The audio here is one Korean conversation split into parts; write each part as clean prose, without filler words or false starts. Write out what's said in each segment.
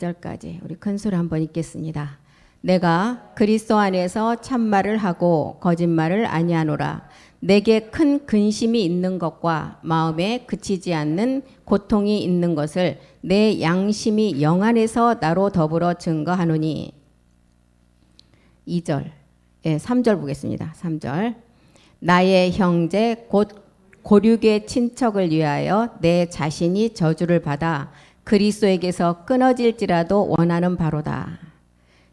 절까지 우리 큰 소리 한번 읽겠습니다. 내가 그리스도 안에서 참말을 하고 거짓말을 아니하노라. 내게 큰 근심이 있는 것과 마음에 그치지 않는 고통이 있는 것을 내 양심이 영 안에서 나로 더불어 증거하노니. 2절, 3절 보겠습니다. 3절. 나의 형제 곧 고륙의 친척을 위하여 내 자신이 저주를 받아 그리스도에게서 끊어질지라도 원하는 바로다.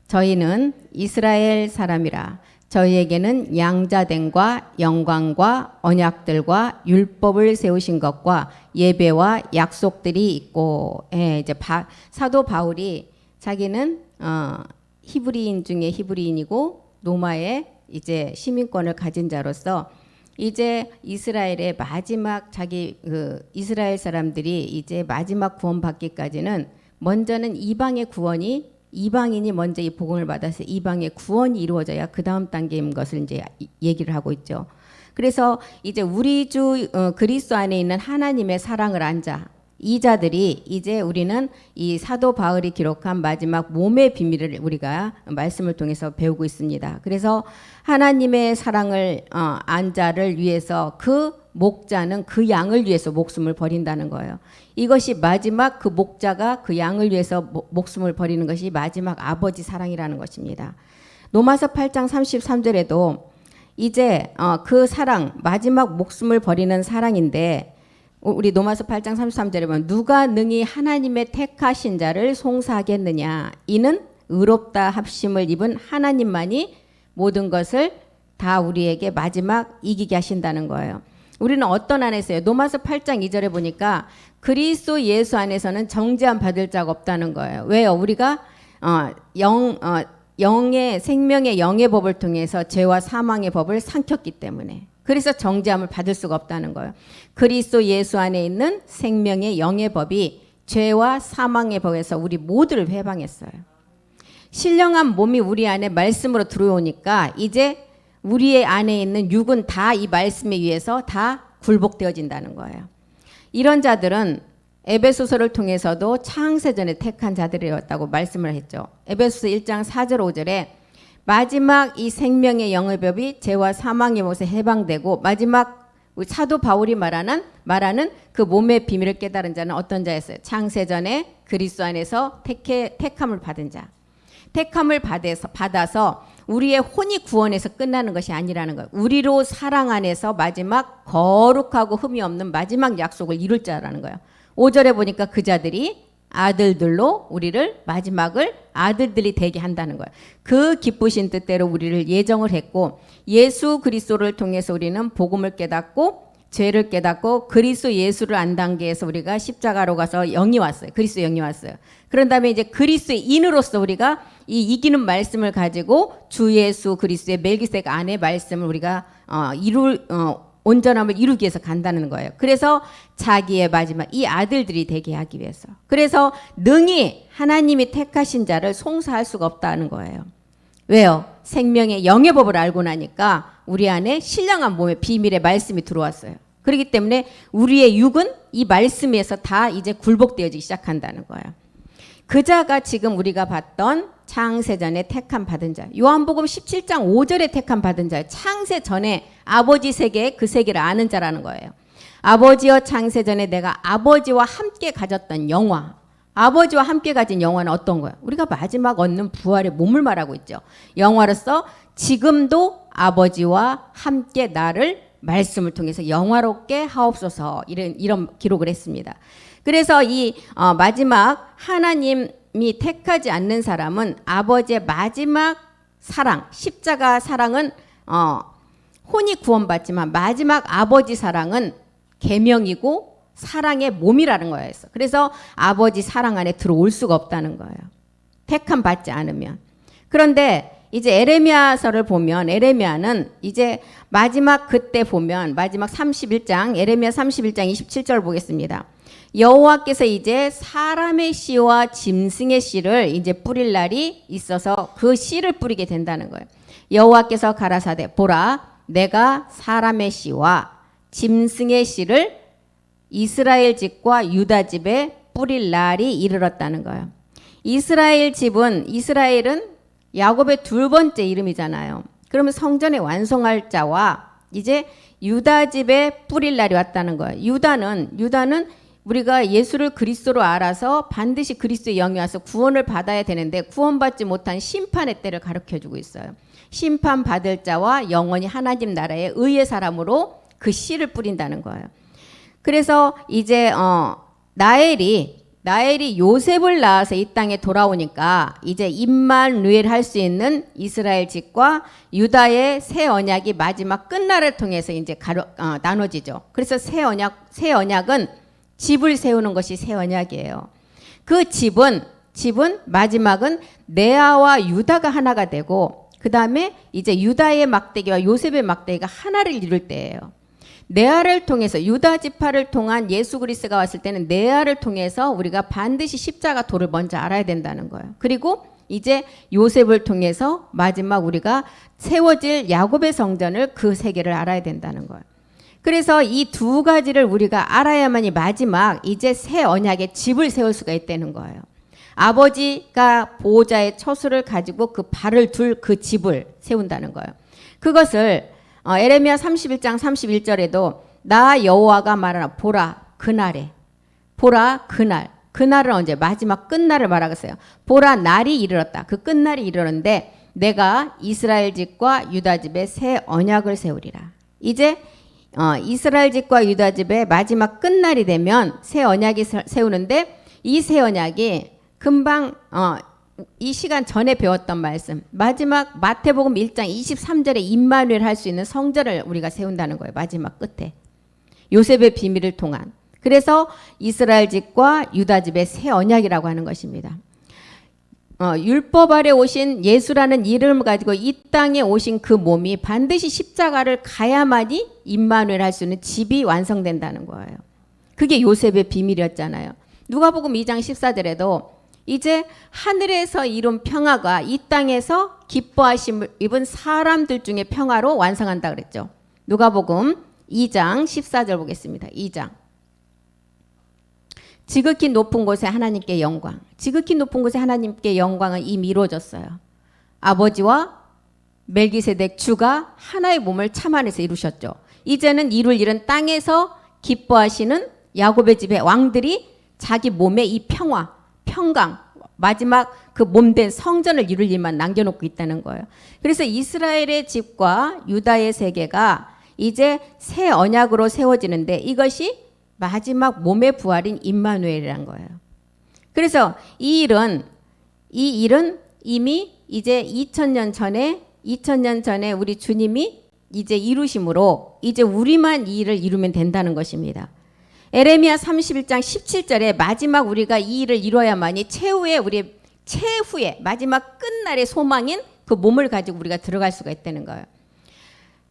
저희는 이스라엘 사람이라 저희에게는 양자됨과 영광과 언약들과 율법을 세우신 것과 예배와 약속들이 있고, 이제 사도 바울이 자기는 히브리인 중에 히브리인이고 로마의 이제 시민권을 가진 자로서 이제 이스라엘의 마지막 이스라엘 사람들이 이제 마지막 구원받기까지는 먼저는 이방인이 먼저 이 복음을 받아서 이방의 구원이 이루어져야 그 다음 단계인 것을 이제 얘기를 하고 있죠. 그래서 이제 우리 주 그리스도 안에 있는 하나님의 사랑을 안 자, 이 자들이 이제 우리는 이 사도 바울이 기록한 마지막 몸의 비밀을 우리가 말씀을 통해서 배우고 있습니다. 그래서 하나님의 사랑을 안 자를 위해서 그 목자는 그 양을 위해서 목숨을 버린다는 거예요. 이것이 마지막 그 목자가 그 양을 위해서 목숨을 버리는 것이 마지막 아버지 사랑이라는 것입니다. 로마서 8장 33절에도 이제 그 사랑, 마지막 목숨을 버리는 사랑인데 우리 로마서 8장 33절에 보면 누가 능히 하나님의 택하신 자를 송사하겠느냐. 이는 의롭다 합심을 입은 하나님만이 모든 것을 다 우리에게 마지막 이기게 하신다는 거예요. 우리는 어떤 안에서요? 로마서 8장 2절에 보니까 그리스도 예수 안에서는 정죄함 받을 자가 없다는 거예요. 왜요? 우리가 영의 생명의 영의 법을 통해서 죄와 사망의 법을 삼켰기 때문에. 그래서 정죄함을 받을 수가 없다는 거예요. 그리스도 예수 안에 있는 생명의 영의 법이 죄와 사망의 법에서 우리 모두를 해방했어요. 신령한 몸이 우리 안에 말씀으로 들어오니까 이제 우리의 안에 있는 육은 다 이 말씀에 의해서 다 굴복되어진다는 거예요. 이런 자들은 에베소서를 통해서도 창세전에 택한 자들이었다고 말씀을 했죠. 에베소서 1장 4절 5절에 마지막 이 생명의 영의 법이 죄와 사망의 못에 해방되고 마지막 사도 바울이 말하는 그 몸의 비밀을 깨달은 자는 어떤 자였어요? 창세전에 그리스도 안에서 택함을 받은 자. 택함을 받아서 우리의 혼이 구원에서 끝나는 것이 아니라는 거예요. 우리로 사랑 안에서 마지막 거룩하고 흠이 없는 마지막 약속을 이룰 자라는 거예요. 5절에 보니까 그 자들이 아들들로 우리를 마지막을 아들들이 되게 한다는 거예요. 그 기쁘신 뜻대로 우리를 예정을 했고 예수 그리스도를 통해서 우리는 복음을 깨닫고 죄를 깨닫고 그리스도 예수를 안 단계에서 우리가 십자가로 가서 영이 왔어요. 그리스도 영이 왔어요. 그런 다음에 이제 그리스도의 인으로서 우리가 이 이기는 말씀을 가지고 주 예수 그리스도의 멜기세덱 안의 말씀을 우리가 온전함을 이루기 위해서 간다는 거예요. 그래서 자기의 마지막 이 아들들이 되게 하기 위해서. 그래서 능히 하나님이 택하신 자를 송사할 수가 없다는 거예요. 왜요? 생명의 영의 법을 알고 나니까 우리 안에 신령한 몸의 비밀의 말씀이 들어왔어요. 그렇기 때문에 우리의 육은 이 말씀에서 다 이제 굴복되어지기 시작한다는 거예요. 그 자가 지금 우리가 봤던 창세전에 택함 받은 자. 요한복음 17장 5절에 택함 받은 자예요. 창세전에 아버지 세계 그 세계를 아는 자라는 거예요. 아버지여 창세전에 내가 아버지와 함께 가졌던 영화. 아버지와 함께 가진 영화는 어떤 거예요? 우리가 마지막 얻는 부활의 몸을 말하고 있죠. 영화로서 지금도 아버지와 함께 나를 말씀을 통해서 영화롭게 하옵소서 이런 기록을 했습니다. 그래서 이 마지막 하나님이 택하지 않는 사람은 아버지의 마지막 사랑, 십자가 사랑은 혼이 구원받지만 마지막 아버지 사랑은 계명이고 사랑의 몸이라는 거예요. 그래서 아버지 사랑 안에 들어올 수가 없다는 거예요. 택함 받지 않으면. 그런데 이제 에레미야서를 보면 에레미야는 이제 마지막 그때 보면 마지막 31장 에레미야 31장 27절 보겠습니다. 여호와께서 이제 사람의 씨와 짐승의 씨를 이제 뿌릴 날이 있어서 그 씨를 뿌리게 된다는 거예요. 여호와께서 가라사대 보라 내가 사람의 씨와 짐승의 씨를 이스라엘 집과 유다 집에 뿌릴 날이 이르렀다는 거예요. 이스라엘은 야곱의 두 번째 이름이잖아요. 그러면 성전의 완성할 자와 이제 유다 집에 뿌릴 날이 왔다는 거예요. 유다는 우리가 예수를 그리스도로 알아서 반드시 그리스도의 영이 와서 구원을 받아야 되는데 구원받지 못한 심판의 때를 가르쳐주고 있어요. 심판받을 자와 영원히 하나님 나라의 의의 사람으로 그 씨를 뿌린다는 거예요. 그래서 이제 나엘이 요셉을 낳아서 이 땅에 돌아오니까 이제 임마누엘 할 수 있는 이스라엘 집과 유다의 새 언약이 마지막 끝날을 통해서 이제 나눠지죠. 그래서 새 언약은 집을 세우는 것이 새 언약이에요. 그 집은 마지막은 레아와 유다가 하나가 되고 그 다음에 이제 유다의 막대기와 요셉의 막대기가 하나를 이룰 때예요. 레아를 통해서 유다 지파를 통한 예수 그리스도가 왔을 때는 레아를 통해서 우리가 반드시 십자가 도를 먼저 알아야 된다는 거예요. 그리고 이제 요셉을 통해서 마지막 우리가 세워질 야곱의 성전을 그 세계를 알아야 된다는 거예요. 그래서 이 두 가지를 우리가 알아야만이 마지막 이제 새 언약의 집을 세울 수가 있다는 거예요. 아버지가 보호자의 처수를 가지고 그 발을 둘 그 집을 세운다는 거예요. 그것을 에레미야 31장 31절에도 나 여호와가 말하나 보라 그날에 그날은 언제 마지막 끝날을 말하겠어요. 보라 날이 이르렀다. 그 끝날이 이르렀는데 내가 이스라엘 집과 유다 집에 새 언약을 세우리라. 이제 이스라엘 집과 유다 집의 마지막 끝날이 되면 새 언약이 세우는데 이 새 언약이 금방 이 시간 전에 배웠던 말씀 마지막 마태복음 1장 23절에 임마누엘 할 수 있는 성전을 우리가 세운다는 거예요. 마지막 끝에 요셉의 비밀을 통한. 그래서 이스라엘 집과 유다 집의 새 언약이라고 하는 것입니다. 율법 아래 오신 예수라는 이름을 가지고 이 땅에 오신 그 몸이 반드시 십자가를 가야만이 임마누엘 할 수 있는 집이 완성된다는 거예요. 그게 요셉의 비밀이었잖아요. 누가복음 2장 14절에도 이제 하늘에서 이룬 평화가 이 땅에서 기뻐하심을 입은 사람들 중에 평화로 완성한다 그랬죠. 누가복음 2장 14절 보겠습니다. 2장. 지극히 높은 곳에 하나님께 영광. 지극히 높은 곳에 하나님께 영광은 이미 이루어졌어요. 아버지와 멜기세덱 주가 하나의 몸을 참 안에서 이루셨죠. 이제는 이룰 일은 땅에서 기뻐하시는 야곱의 집의 왕들이 자기 몸의 이 평강, 마지막 그 몸된 성전을 이룰 일만 남겨놓고 있다는 거예요. 그래서 이스라엘의 집과 유다의 세계가 이제 새 언약으로 세워지는데 이것이 마지막 몸의 부활인 임마누엘이란 거예요. 그래서 이 일은 이미 이제 2000년 전에 우리 주님이 이제 이루심으로 이제 우리만 이 일을 이루면 된다는 것입니다. 에레미야 31장 17절에 마지막 우리가 이 일을 이뤄야만이 최후의 마지막 끝날의 소망인 그 몸을 가지고 우리가 들어갈 수가 있다는 거예요.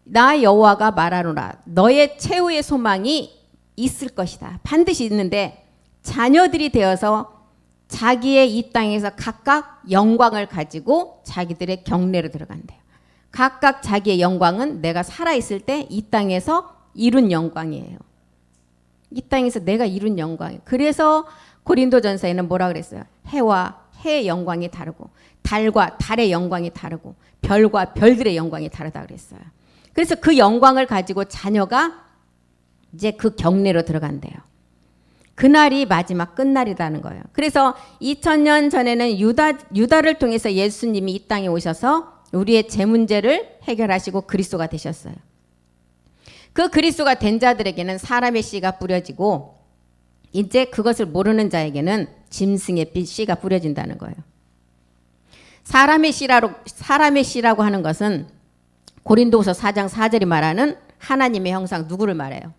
나 여호와가 말하노라 너의 최후의 소망이 있을 것이다. 반드시 있는데 자녀들이 되어서 자기의 이 땅에서 각각 영광을 가지고 자기들의 경례로 들어간대요. 각각 자기의 영광은 내가 살아있을 때 이 땅에서 이룬 영광이에요. 이 땅에서 내가 이룬 영광이에요. 그래서 고린도전서에는 뭐라 그랬어요? 해와 해의 영광이 다르고 달과 달의 영광이 다르고 별과 별들의 영광이 다르다 그랬어요. 그래서 그 영광을 가지고 자녀가 이제 그 경례로 들어간대요. 그날이 마지막 끝날이라는 거예요. 그래서 2000년 전에는 유다를 통해서 예수님이 이 땅에 오셔서 우리의 제 문제를 해결하시고 그리스도가 되셨어요. 그 그리스도가 된 자들에게는 사람의 씨가 뿌려지고 이제 그것을 모르는 자에게는 짐승의 씨가 뿌려진다는 거예요. 사람의 씨라고 하는 것은 고린도후서 4장 4절이 말하는 하나님의 형상 누구를 말해요?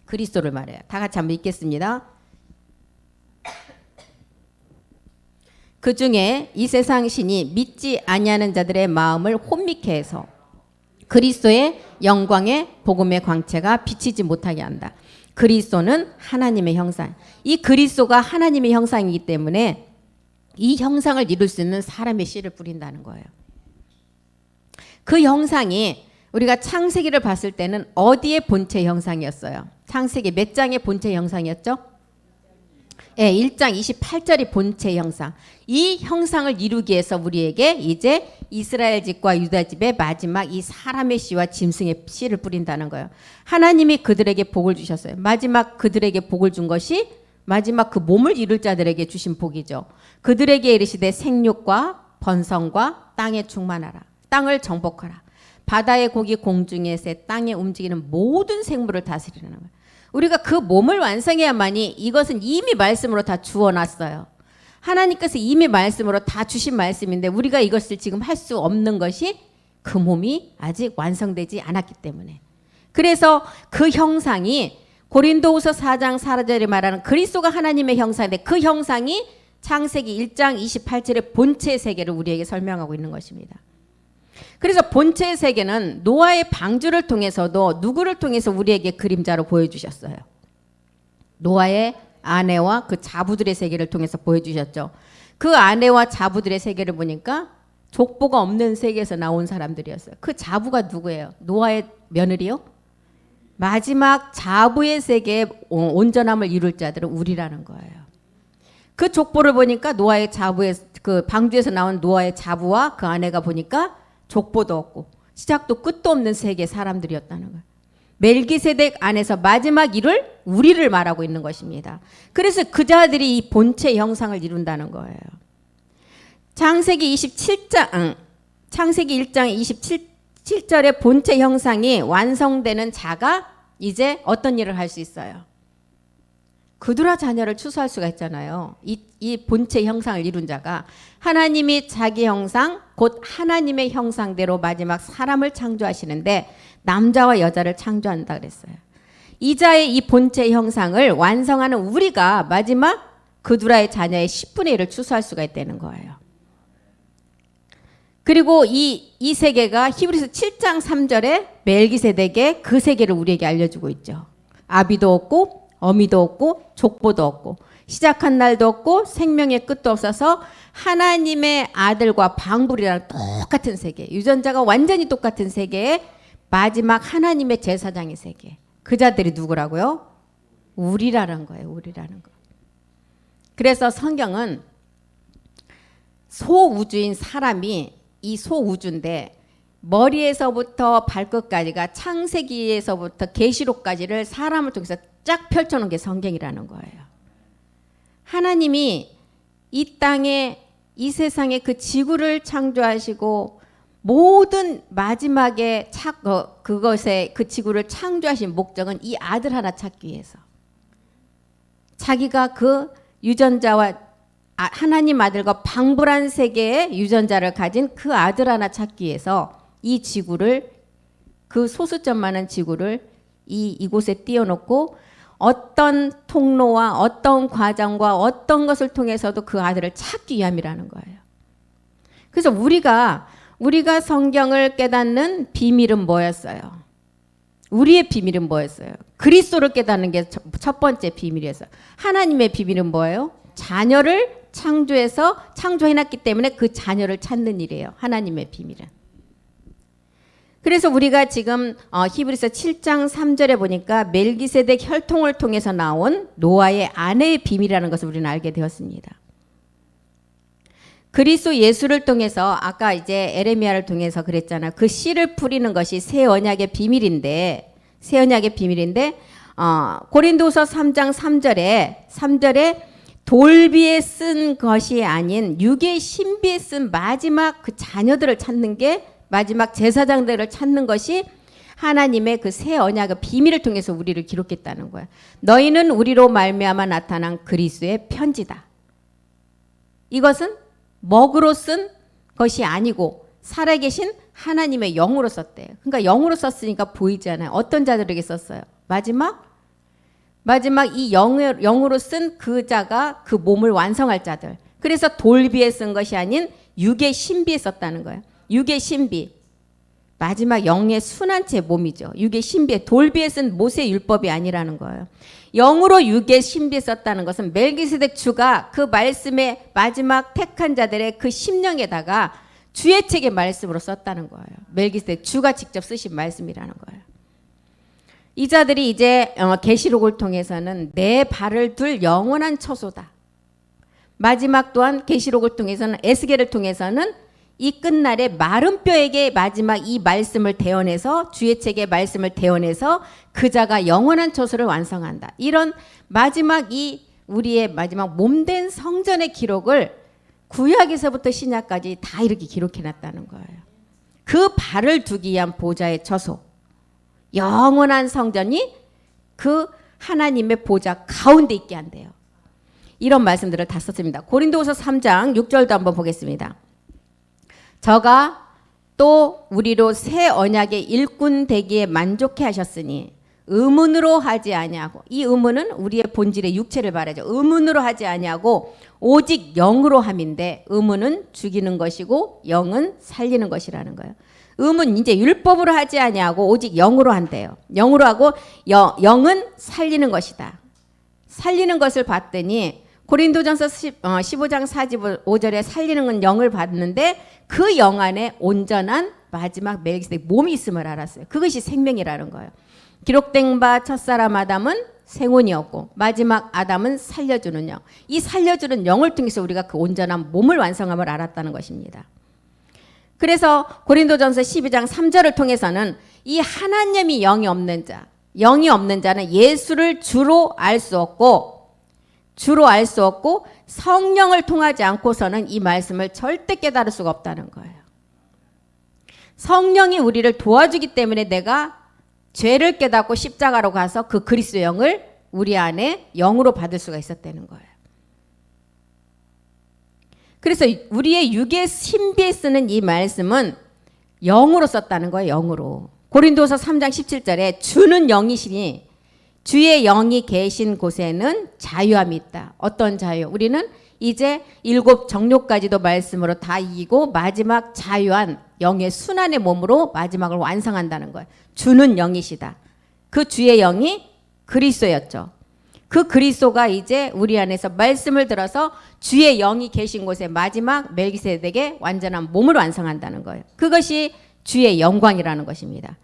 그리스도를 말해요. 다 같이 한번 읽겠습니다. 그 중에 이 세상 신이 믿지 아니하는 자들의 마음을 혼미케 해서 그리스도의 영광의 복음의 광채가 비치지 못하게 한다. 그리스도는 하나님의 형상. 이 그리스도가 하나님의 형상이기 때문에 이 형상을 이룰 수 있는 사람의 씨를 뿌린다는 거예요. 그 형상이 우리가 창세기를 봤을 때는 어디의 본체 형상이었어요? 창세기 몇 장의 본체 형상이었죠? 예, 1장 28절이 본체 형상. 이 형상을 이루기 위해서 우리에게 이제 이스라엘 집과 유다 집의 마지막 이 사람의 씨와 짐승의 씨를 뿌린다는 거예요. 하나님이 그들에게 복을 주셨어요. 마지막 그들에게 복을 준 것이 마지막 그 몸을 이룰 자들에게 주신 복이죠. 그들에게 이르시되 생육과 번성과 땅에 충만하라. 땅을 정복하라. 바다의 고기, 공중의 새, 땅에 움직이는 모든 생물을 다스리라는 거예요. 우리가 그 몸을 완성해야만이 이것은 이미 말씀으로 다 주어놨어요. 하나님께서 이미 말씀으로 다 주신 말씀인데 우리가 이것을 지금 할 수 없는 것이 그 몸이 아직 완성되지 않았기 때문에. 그래서 그 형상이 고린도후서 4장 4절에 말하는 그리스도가 하나님의 형상인데 그 형상이 창세기 1장 28절의 본체의 세계를 우리에게 설명하고 있는 것입니다. 그래서 본체의 세계는 노아의 방주를 통해서도 누구를 통해서 우리에게 그림자로 보여주셨어요. 노아의 아내와 그 자부들의 세계를 통해서 보여주셨죠. 그 아내와 자부들의 세계를 보니까 족보가 없는 세계에서 나온 사람들이었어요. 그 자부가 누구예요? 노아의 며느리요? 마지막 자부의 세계에 온전함을 이룰 자들은 우리라는 거예요. 그 족보를 보니까 노아의 자부의 그 방주에서 나온 노아의 자부와 그 아내가 보니까 족보도 없고 시작도 끝도 없는 세계 사람들이었다는 거예요. 멜기세덱 안에서 마지막 일을 우리를 말하고 있는 것입니다. 그래서 그 자들이 이 본체 형상을 이룬다는 거예요. 창세기 1장 27절의 본체 형상이 완성되는 자가 이제 어떤 일을 할 수 있어요? 그들아 자녀를 추수할 수가 있잖아요. 이 본체 형상을 이룬 자가 하나님이 자기 형상 곧 하나님의 형상대로 마지막 사람을 창조하시는데 남자와 여자를 창조한다 그랬어요. 이자의 이 본체 형상을 완성하는 우리가 마지막 그두라의 자녀의 10분의 1을 추수할 수가 있다는 거예요. 그리고 이 세계가 히브리서 7장 3절에 멜기세덱의 그 세계를 우리에게 알려주고 있죠. 아비도 없고 어미도 없고 족보도 없고 시작한 날도 없고 생명의 끝도 없어서 하나님의 아들과 방불이랑 똑같은 세계, 유전자가 완전히 똑같은 세계에 마지막 하나님의 제사장의 세계. 그 자들이 누구라고요? 우리라는 거예요. 우리라는 거. 그래서 성경은 소우주인 사람이 이 소우주인데 머리에서부터 발끝까지가 창세기에서부터 계시록까지를 사람을 통해서 쫙 펼쳐놓은 게 성경이라는 거예요. 하나님이 이 땅에 이 세상에 그 지구를 창조하시고 모든 마지막에 그것에 그 지구를 창조하신 목적은 이 아들 하나 찾기 위해서 자기가 그 유전자와 하나님 아들과 방불한 세계의 유전자를 가진 그 아들 하나 찾기 위해서 이 지구를 그 소수점 많은 지구를 이곳에 띄워놓고 어떤 통로와 어떤 과정과 어떤 것을 통해서도 그 아들을 찾기 위함이라는 거예요. 그래서 우리가 성경을 깨닫는 비밀은 뭐였어요? 우리의 비밀은 뭐였어요? 그리스도를 깨닫는 게 첫 번째 비밀이었어요. 하나님의 비밀은 뭐예요? 자녀를 창조해놨기 때문에 그 자녀를 찾는 일이에요. 하나님의 비밀은. 그래서 우리가 지금 히브리서 7장 3절에 보니까 멜기세덱 혈통을 통해서 나온 노아의 아내의 비밀이라는 것을 우리는 알게 되었습니다. 그리스도 예수를 통해서 아까 이제 에레미야를 통해서 그랬잖아요. 그 씨를 뿌리는 것이 새 언약의 비밀인데 고린도후서 3장 3절에 돌비에 쓴 것이 아닌 육의 신비에 쓴 마지막 그 자녀들을 찾는 게 마지막 제사장들을 찾는 것이 하나님의 그 새 언약의 비밀을 통해서 우리를 기록했다는 거야. 너희는 우리로 말미암아 나타난 그리스도의 편지다. 이것은 먹으로 쓴 것이 아니고 살아계신 하나님의 영으로 썼대요. 그러니까 영으로 썼으니까 보이잖아요. 어떤 자들에게 썼어요? 마지막 이 영으로 쓴 그 자가 그 몸을 완성할 자들. 그래서 돌비에 쓴 것이 아닌 육의 신비에 썼다는 거예요. 육의 신비. 마지막 영의 순환체 몸이죠. 육의 신비에 돌비에 쓴 모세 율법이 아니라는 거예요. 영으로 육의 신비에 썼다는 것은 멜기세덱 주가 그 말씀의 마지막 택한 자들의 그 심령에다가 주의 책의 말씀으로 썼다는 거예요. 멜기세덱 주가 직접 쓰신 말씀이라는 거예요. 이 자들이 이제 계시록을 통해서는 내 발을 둘 영원한 처소다. 마지막 또한 계시록을 통해서는 에스겔을 통해서는 이 끝날에 마른 뼈에게 마지막 이 말씀을 대언해서 주의 책의 말씀을 대언해서 그 자가 영원한 처소를 완성한다. 이런 마지막 이 우리의 마지막 몸된 성전의 기록을 구약에서부터 신약까지 다 이렇게 기록해 놨다는 거예요. 그 발을 두기 위한 보좌의 처소, 영원한 성전이 그 하나님의 보좌 가운데 있게 한대요. 이런 말씀들을 다 썼습니다. 고린도후서 3장 6절도 한번 보겠습니다. 저가 또 우리로 새 언약의 일꾼 되기에 만족해 하셨으니 의문으로 하지 아니하고, 이 의문은 우리의 본질의 육체를 말하죠. 의문으로 하지 아니하고 오직 영으로 함인데, 의문은 죽이는 것이고 영은 살리는 것이라는 거예요. 의문 이제 율법으로 하지 아니하고 오직 영으로 한대요. 영으로 하고 영은 살리는 것이다. 살리는 것을 봤더니 고린도전서 15장 45절에 살리는 건 영을 봤는데 그 영 안에 온전한 마지막 멜기세덱 몸이 있음을 알았어요. 그것이 생명이라는 거예요. 기록된 바 첫사람 아담은 생혼이었고 마지막 아담은 살려주는 영. 이 살려주는 영을 통해서 우리가 그 온전한 몸을 완성함을 알았다는 것입니다. 그래서 고린도전서 12장 3절을 통해서는 이 하나님이 영이 없는 자, 영이 없는 자는 예수를 주로 알 수 없고 성령을 통하지 않고서는 이 말씀을 절대 깨달을 수가 없다는 거예요. 성령이 우리를 도와주기 때문에 내가 죄를 깨닫고 십자가로 가서 그 그리스도의 영을 우리 안에 영으로 받을 수가 있었다는 거예요. 그래서 우리의 육의 신비에 쓰는 이 말씀은 영으로 썼다는 거예요. 영으로. 고린도서 3장 17절에 주는 영이시니 주의 영이 계신 곳에는 자유함이 있다. 어떤 자유? 우리는 이제 7 정욕까지도 말씀으로 다 이기고 마지막 자유한 영의 순환의 몸으로 마지막을 완성한다는 거예요. 주는 영이시다. 그 주의 영이 그리스도였죠. 그 그리스도가 이제 우리 안에서 말씀을 들어서 주의 영이 계신 곳에 마지막 멜기세덱의 완전한 몸을 완성한다는 거예요. 그것이 주의 영광이라는 것입니다.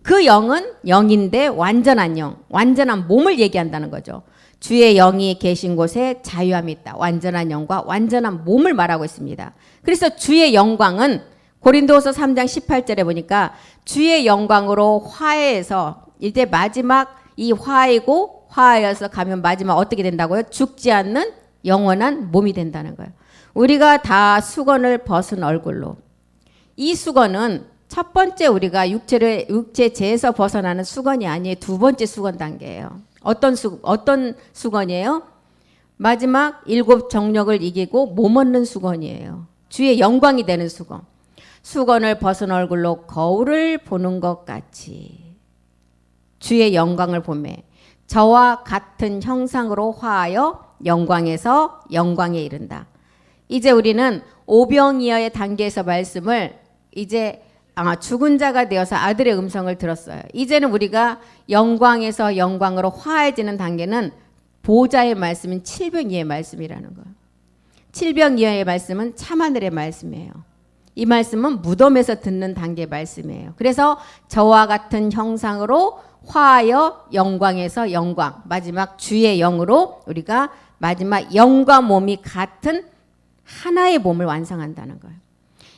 그 영은 영인데 완전한 영, 완전한 몸을 얘기한다는 거죠. 주의 영이 계신 곳에 자유함이 있다. 완전한 영과 완전한 몸을 말하고 있습니다. 그래서 주의 영광은 고린도후서 3장 18절에 보니까 주의 영광으로 화해해서 이제 마지막 이 화해고 화하여서 가면 마지막 어떻게 된다고요? 죽지 않는 영원한 몸이 된다는 거예요. 우리가 다 수건을 벗은 얼굴로. 이 수건은 첫 번째 우리가 육체 죄에서 벗어나는 수건이 아니에요. 두 번째 수건 단계예요. 어떤 수건이에요? 마지막 7 정욕을 이기고 몸 얻는 수건이에요. 주의 영광이 되는 수건. 수건을 벗은 얼굴로 거울을 보는 것 같이 주의 영광을 보매 저와 같은 형상으로 화하여 영광에서 영광에 이른다. 이제 우리는 오병이어의 단계에서 말씀을 이제 죽은 자가 되어서 아들의 음성을 들었어요. 이제는 우리가 영광에서 영광으로 화해지는 단계는 보좌의 말씀인 칠병이의 말씀이라는 거예요. 칠병이의 말씀은 참하늘의 말씀이에요. 이 말씀은 무덤에서 듣는 단계의 말씀이에요. 그래서 저와 같은 형상으로 화하여 영광에서 영광, 마지막 주의 영으로 우리가 마지막 영과 몸이 같은 하나의 몸을 완성한다는 거예요.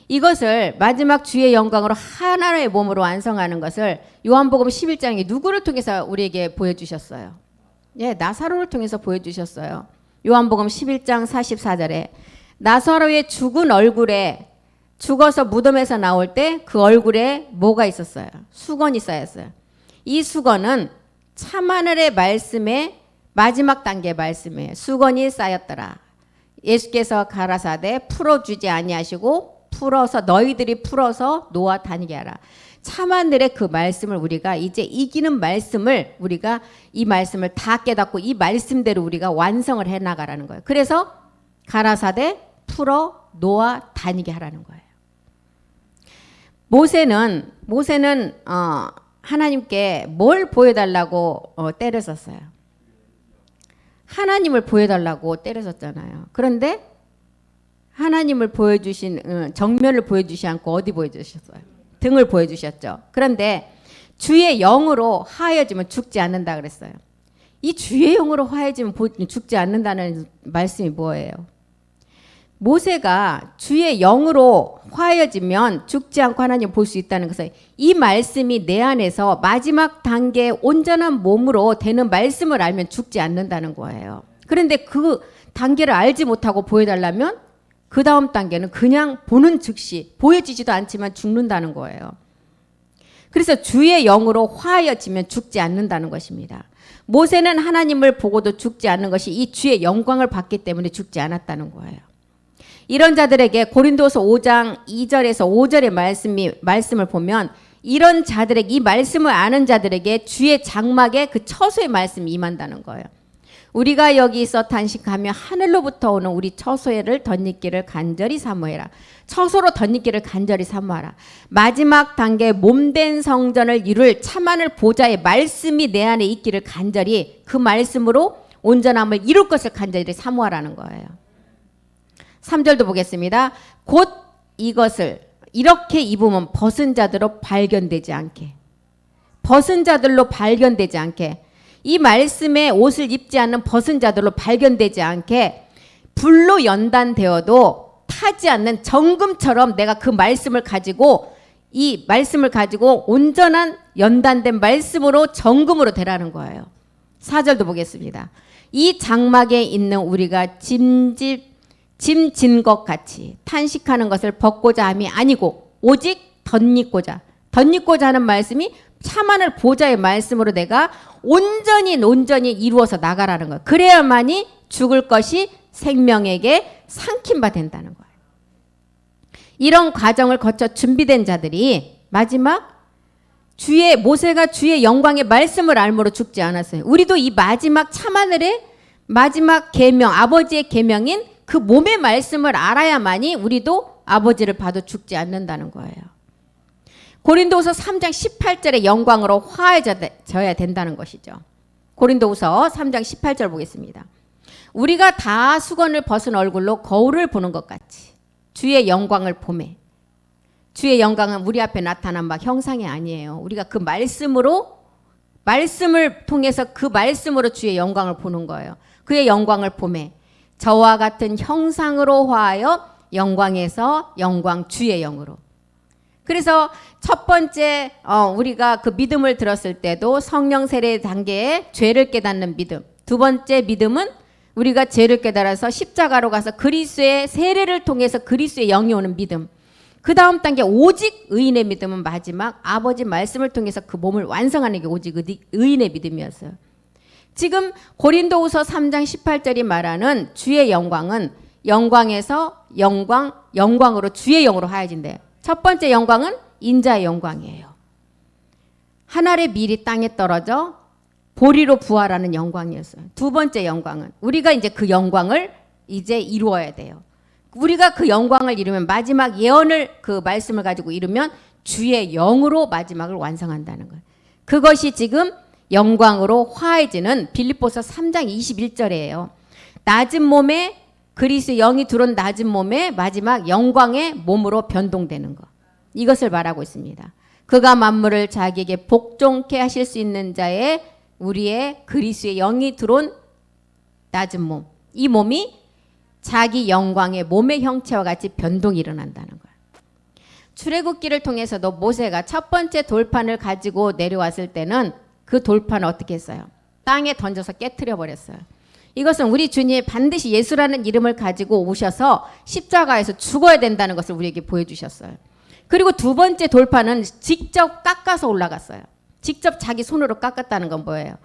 이것을 마지막 주의 영광으로 하나의 몸으로 완성하는 것을 요한복음 11장에 누구를 통해서 우리에게 보여주셨어요? 예, 나사로를 통해서 보여주셨어요. 요한복음 11장 44절에 나사로의 죽은 얼굴에 죽어서 무덤에서 나올 때 그 얼굴에 뭐가 있었어요? 수건이 쌓였어요. 이 수건은 참하늘의 말씀의 마지막 단계 말씀이에요. 수건이 쌓였더라. 예수께서 가라사대 풀어주지 아니하시고 너희들이 풀어서 놓아 다니게 하라. 참하늘의 그 말씀을 우리가 이제 이기는 말씀을 우리가 이 말씀을 다 깨닫고 이 말씀대로 우리가 완성을 해나가라는 거예요. 그래서 가라사대 풀어 놓아 다니게 하라는 거예요. 모세는 하나님께 뭘 보여달라고 때렸었어요. 하나님을 보여달라고 때렸었잖아요. 그런데 하나님을 보여주신 정면을 보여주시 않고 어디 보여주셨어요? 등을 보여주셨죠. 그런데 주의 영으로 하여지면 죽지 않는다 그랬어요. 이 주의 영으로 하여지면 죽지 않는다는 말씀이 뭐예요? 모세가 주의 영으로 화해지면 죽지 않고 하나님 볼 수 있다는 것은 이 말씀이 내 안에서 마지막 단계의 온전한 몸으로 되는 말씀을 알면 죽지 않는다는 거예요. 그런데 그 단계를 알지 못하고 보여달라면 그 다음 단계는 그냥 보는 즉시 보여지지도 않지만 죽는다는 거예요. 그래서 주의 영으로 화해지면 죽지 않는다는 것입니다. 모세는 하나님을 보고도 죽지 않는 것이 이 주의 영광을 받기 때문에 죽지 않았다는 거예요. 이런 자들에게 고린도서 5장 2절에서 5절의 말씀을 보면 이런 자들에게 이 말씀을 아는 자들에게 주의 장막에 그 처소의 말씀이 임한다는 거예요. 우리가 여기서 단식하며 하늘로부터 오는 우리 처소를 덧입기를 간절히 사모해라. 처소로 덧입기를 간절히 사모하라. 마지막 단계 몸된 성전을 이룰 참하늘 보좌의 말씀이 내 안에 있기를 간절히 그 말씀으로 온전함을 이룰 것을 간절히 사모하라는 거예요. 3절도 보겠습니다. 곧 이것을 이렇게 입으면 벗은 자들로 발견되지 않게. 벗은 자들로 발견되지 않게. 이 말씀에 옷을 입지 않는 벗은 자들로 발견되지 않게 불로 연단되어도 타지 않는 정금처럼 내가 그 말씀을 가지고 이 말씀을 가지고 온전한 연단된 말씀으로 정금으로 되라는 거예요. 4절도 보겠습니다. 이 장막에 있는 우리가 짐 진 것 같이 탄식하는 것을 벗고자 함이 아니고 오직 덧입고자 하는 말씀이 참하늘 보좌의 말씀으로 내가 온전히 이루어서 나가라는 거예요. 그래야만이 죽을 것이 생명에게 삼킨 바 된다는 거예요. 이런 과정을 거쳐 준비된 자들이 마지막 모세가 주의 영광의 말씀을 알므로 죽지 않았어요. 우리도 이 마지막 참하늘의 마지막 계명, 아버지의 계명인 그 몸의 말씀을 알아야만이 우리도 아버지를 봐도 죽지 않는다는 거예요. 고린도후서 3장 18절의 영광으로 화해져야 된다는 것이죠. 고린도후서 3장 18절 보겠습니다. 우리가 다 수건을 벗은 얼굴로 거울을 보는 것 같이 주의 영광을 보매. 주의 영광은 우리 앞에 나타난 막 형상이 아니에요. 우리가 그 말씀을 통해서 그 말씀으로 주의 영광을 보는 거예요. 그의 영광을 보매. 저와 같은 형상으로 화하여 영광에서 영광 주의 영으로. 그래서 첫 번째 우리가 그 믿음을 들었을 때도 성령 세례 단계에 죄를 깨닫는 믿음. 두 번째 믿음은 우리가 죄를 깨달아서 십자가로 가서 그리스도의 세례를 통해서 그리스도의 영이 오는 믿음. 그 다음 단계 오직 의인의 믿음은 마지막 아버지 말씀을 통해서 그 몸을 완성하는 게 오직 의인의 믿음이었어요. 지금 고린도후서 3장 18절이 말하는 주의 영광은 영광에서 영광으로 주의 영으로 하여진대요. 첫 번째 영광은 인자의 영광이에요. 하늘의 밀이 땅에 떨어져 보리로 부활하는 영광이었어요. 두 번째 영광은 우리가 이제 그 영광을 이제 이루어야 돼요. 우리가 그 영광을 이루면 마지막 예언을 그 말씀을 가지고 이루면 주의 영으로 마지막을 완성한다는 거예요. 그것이 지금 영광으로 화해지는 빌립보서 3장 21절이에요. 낮은 몸에 그리스도의 영이 들어온 낮은 몸에 마지막 영광의 몸으로 변동되는 것. 이것을 말하고 있습니다. 그가 만물을 자기에게 복종케 하실 수 있는 자의 우리의 그리스도의 영이 들어온 낮은 몸. 이 몸이 자기 영광의 몸의 형체와 같이 변동이 일어난다는 거예요. 출애굽기를 통해서도 모세가 첫 번째 돌판을 가지고 내려왔을 때는 그 돌판을 어떻게 했어요? 땅에 던져서 깨트려 버렸어요. 이것은 우리 주님이 반드시 예수라는 이름을 가지고 오셔서 십자가에서 죽어야 된다는 것을 우리에게 보여주셨어요. 그리고 두 번째 돌판은 직접 깎아서 올라갔어요. 직접 자기 손으로 깎았다는 건 뭐예요?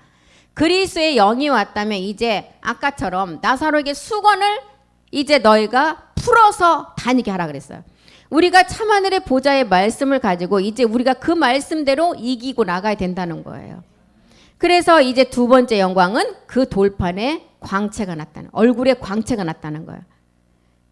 그리스도의 영이 왔다면 이제 아까처럼 나사로에게 수건을 이제 너희가 풀어서 다니게 하라 그랬어요. 우리가 참하늘의 보좌의 말씀을 가지고 이제 우리가 그 말씀대로 이기고 나가야 된다는 거예요. 그래서 이제 두 번째 영광은 그 돌판에 광채가 났다는, 얼굴에 광채가 났다는 거예요.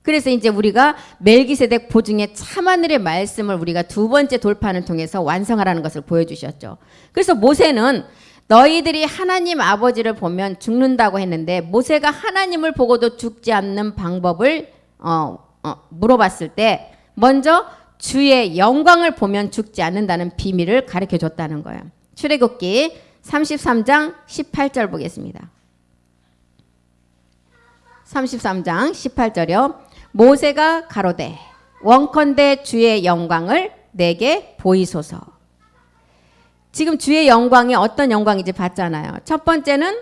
그래서 이제 우리가 멜기세덱 보증의 참하늘의 말씀을 우리가 두 번째 돌판을 통해서 완성하라는 것을 보여주셨죠. 그래서 모세는 너희들이 하나님 아버지를 보면 죽는다고 했는데 모세가 하나님을 보고도 죽지 않는 방법을 물어봤을 때 먼저 주의 영광을 보면 죽지 않는다는 비밀을 가르쳐 줬다는 거예요. 출애굽기 33장 18절 보겠습니다. 33장 18절이요. 모세가 가로되 원컨대 주의 영광을 내게 보이소서. 지금 주의 영광이 어떤 영광인지 봤잖아요. 첫 번째는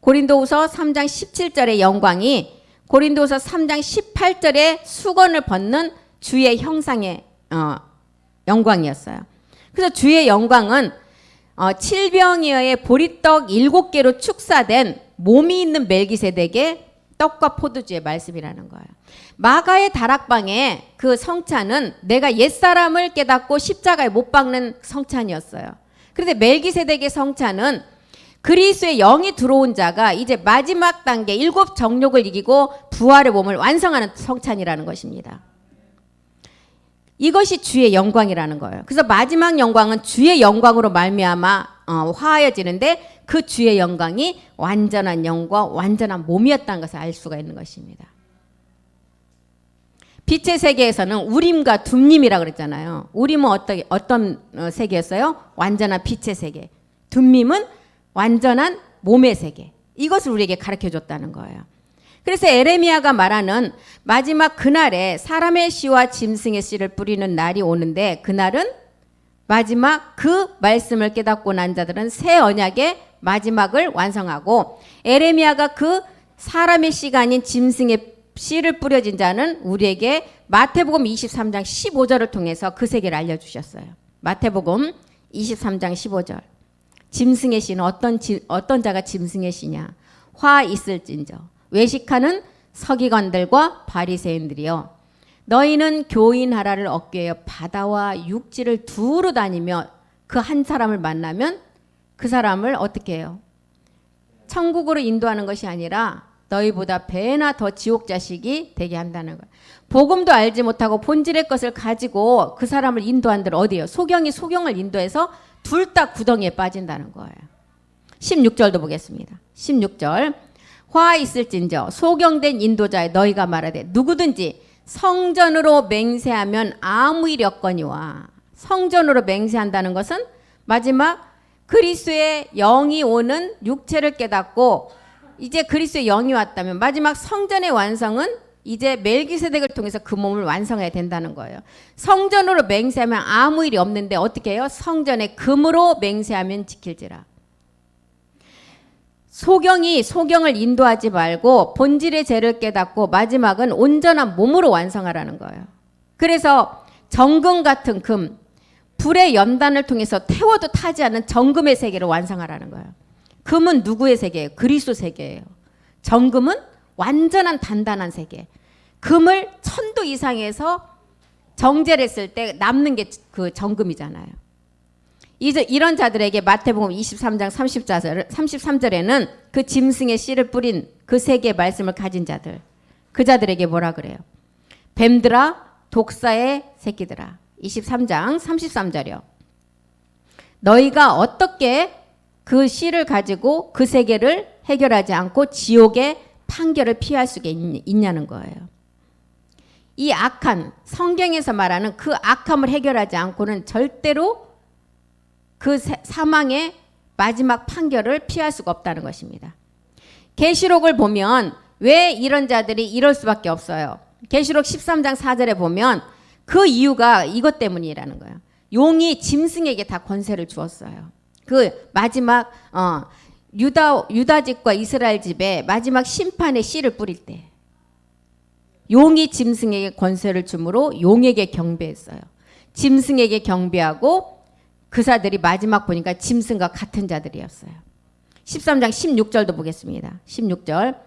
고린도후서 3장 17절의 영광이 고린도후서 3장 18절의 수건을 벗는 주의 형상의 영광이었어요. 그래서 주의 영광은 칠병이어의 보리떡 7개로 축사된 몸이 있는 멜기세덱의 떡과 포도주의 말씀이라는 거예요. 마가의 다락방에 그 성찬은 내가 옛사람을 깨닫고 십자가에 못 박는 성찬이었어요. 그런데 멜기세덱의 성찬은 그리스도의 영이 들어온 자가 이제 마지막 단계 7 정욕을 이기고 부활의 몸을 완성하는 성찬이라는 것입니다. 이것이 주의 영광이라는 거예요. 그래서 마지막 영광은 주의 영광으로 말미암아 화하여지는데 그 주의 영광이 완전한 영과 완전한 몸이었다는 것을 알 수가 있는 것입니다. 빛의 세계에서는 우림과 둠림이라고 그랬잖아요. 우림은 어떤 세계였어요? 완전한 빛의 세계. 둠림은 완전한 몸의 세계. 이것을 우리에게 가르쳐 줬다는 거예요. 그래서 에레미야가 말하는 마지막 그날에 사람의 씨와 짐승의 씨를 뿌리는 날이 오는데 그날은 마지막 그 말씀을 깨닫고 난 자들은 새 언약의 마지막을 완성하고 에레미야가 그 사람의 씨가 아닌 짐승의 씨를 뿌려진 자는 우리에게 마태복음 23장 15절을 통해서 그 세계를 알려주셨어요. 마태복음 23장 15절. 짐승의 씨는 어떤 자가 짐승의 씨냐. 화 있을진저 외식하는 서기관들과 바리새인들이여 너희는 교인하라를 얻기 위하여 바다와 육지를 두루 다니며 그 한 사람을 만나면 그 사람을 어떻게 해요? 천국으로 인도하는 것이 아니라 너희보다 배나 더 지옥 자식이 되게 한다는 거예요. 복음도 알지 못하고 본질의 것을 가지고 그 사람을 인도한 들 어디예요? 소경이 소경을 인도해서 둘 다 구덩이에 빠진다는 거예요. 16절도 보겠습니다. 16절 화 있을진저 소경된 인도자에 너희가 말하되 누구든지 성전으로 맹세하면 아무 일이 없거니와. 성전으로 맹세한다는 것은 마지막 그리스도의 영이 오는 육체를 깨닫고 이제 그리스도의 영이 왔다면 마지막 성전의 완성은 이제 멜기세덱을 통해서 그 몸을 완성해야 된다는 거예요. 성전으로 맹세하면 아무 일이 없는데 어떻게 해요? 성전의 금으로 맹세하면 지킬지라. 소경을 인도하지 말고 본질의 죄를 깨닫고 마지막은 온전한 몸으로 완성하라는 거예요. 그래서 정금 같은 금, 불의 연단을 통해서 태워도 타지 않는 정금의 세계를 완성하라는 거예요. 금은 누구의 세계예요? 그리스도 세계예요. 정금은 완전한 단단한 세계. 금을 1000도 이상에서 정제를 했을 때 남는 게 그 정금이잖아요. 이제 이런 자들에게 마태복음 23장 33절에는 그 짐승의 씨를 뿌린 그 세계의 말씀을 가진 자들, 그 자들에게 뭐라 그래요? 뱀들아 독사의 새끼들아. 23장 33절이요. 너희가 어떻게 그 씨를 가지고 그 세계를 해결하지 않고 지옥의 판결을 피할 수가 있냐는 거예요. 이 악한 성경에서 말하는 그 악함을 해결하지 않고는 절대로 그 사망의 마지막 판결을 피할 수가 없다는 것입니다. 계시록을 보면 왜 이런 자들이 이럴 수밖에 없어요. 계시록 13장 4절에 보면 그 이유가 이것 때문이라는 거예요. 용이 짐승에게 다 권세를 주었어요. 그 마지막 유다 집과 이스라엘 집에 마지막 심판의 씨를 뿌릴 때 용이 짐승에게 권세를 주므로 용에게 경배했어요. 짐승에게 경배하고 그사들이 마지막 보니까 짐승과 같은 자들이었어요. 13장 16절도 보겠습니다. 16절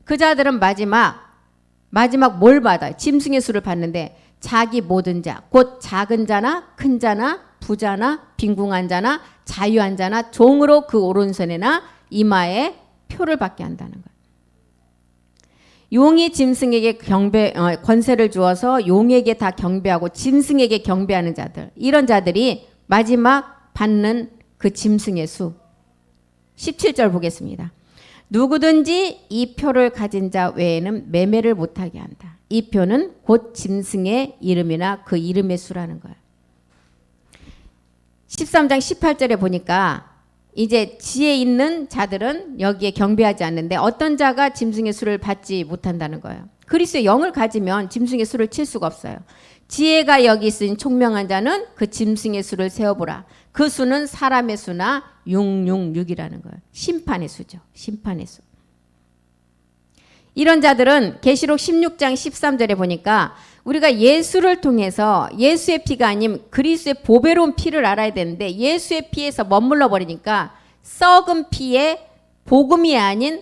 그 자들은 마지막 뭘 받아요? 짐승의 수를 받는데 자기 모든 자, 곧 작은 자나 큰 자나 부자나 빈궁한 자나 자유한 자나 종으로 그 오른손에나 이마에 표를 받게 한다는 거예요. 용이 짐승에게 권세를 주어서 용에게 다 경배하고 짐승에게 경배하는 자들, 이런 자들이 마지막 받는 그 짐승의 수. 17절 보겠습니다. 누구든지 이 표를 가진 자 외에는 매매를 못하게 한다. 이 표는 곧 짐승의 이름이나 그 이름의 수라는 거예요. 13장 18절에 보니까 이제 지혜 있는 자들은 여기에 경배하지 않는데 어떤 자가 짐승의 수를 받지 못한다는 거예요. 그리스도의 영을 가지면 짐승의 수를 칠 수가 없어요. 지혜가 여기 있으니 총명한 자는 그 짐승의 수를 세어보라. 그 수는 사람의 수나 666이라는 거예요. 심판의 수죠. 심판의 수. 이런 자들은 계시록 16장 13절에 보니까 우리가 예수를 통해서 예수의 피가 아닌 그리스도의 보배로운 피를 알아야 되는데 예수의 피에서 머물러 버리니까 썩은 피에 복음이 아닌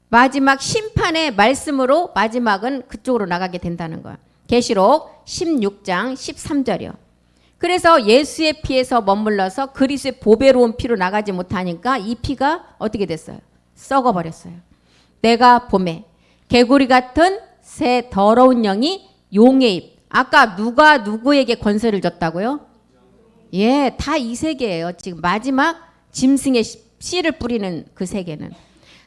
마지막 심판의 말씀으로 마지막은 그쪽으로 나가게 된다는 거야. 계시록 16장 13절이요. 그래서 예수의 피에서 머물러서 그리스도의 보배로운 피로 나가지 못하니까 이 피가 어떻게 됐어요? 썩어버렸어요. 내가 봄에 개구리 같은 새 더러운 영이 용의 입. 아까 누가 누구에게 권세를 줬다고요? 예, 다 이 세계예요. 지금 마지막 짐승의 씨를 뿌리는 그 세계는.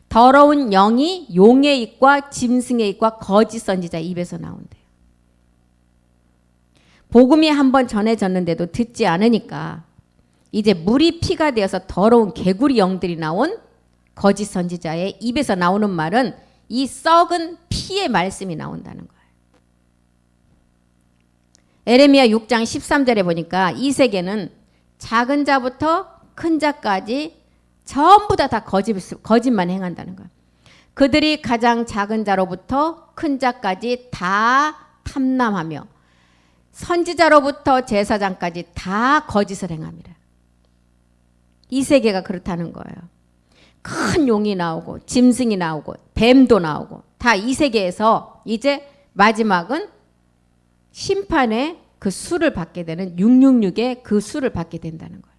더러운 영이 용의 입과 짐승의 입과 거짓 선지자 입에서 나온대요. 복음이 한번 전해졌는데도 듣지 않으니까 이제 물이 피가 되어서 더러운 개구리 영들이 나온 거짓 선지자의 입에서 나오는 말은 이 썩은 피의 말씀이 나온다는 거예요. 에레미야 6장 13절에 보니까 이 세계는 작은 자부터 큰 자까지 전부 다 거짓만 행한다는 거예요. 그들이 가장 작은 자로부터 큰 자까지 다 탐람하며 선지자로부터 제사장까지 다 거짓을 행합니다. 이 세계가 그렇다는 거예요. 큰 용이 나오고 짐승이 나오고 뱀도 나오고 다 이 세계에서 이제 마지막은 심판의 그 수를 받게 되는 666의 그 수를 받게 된다는 거예요.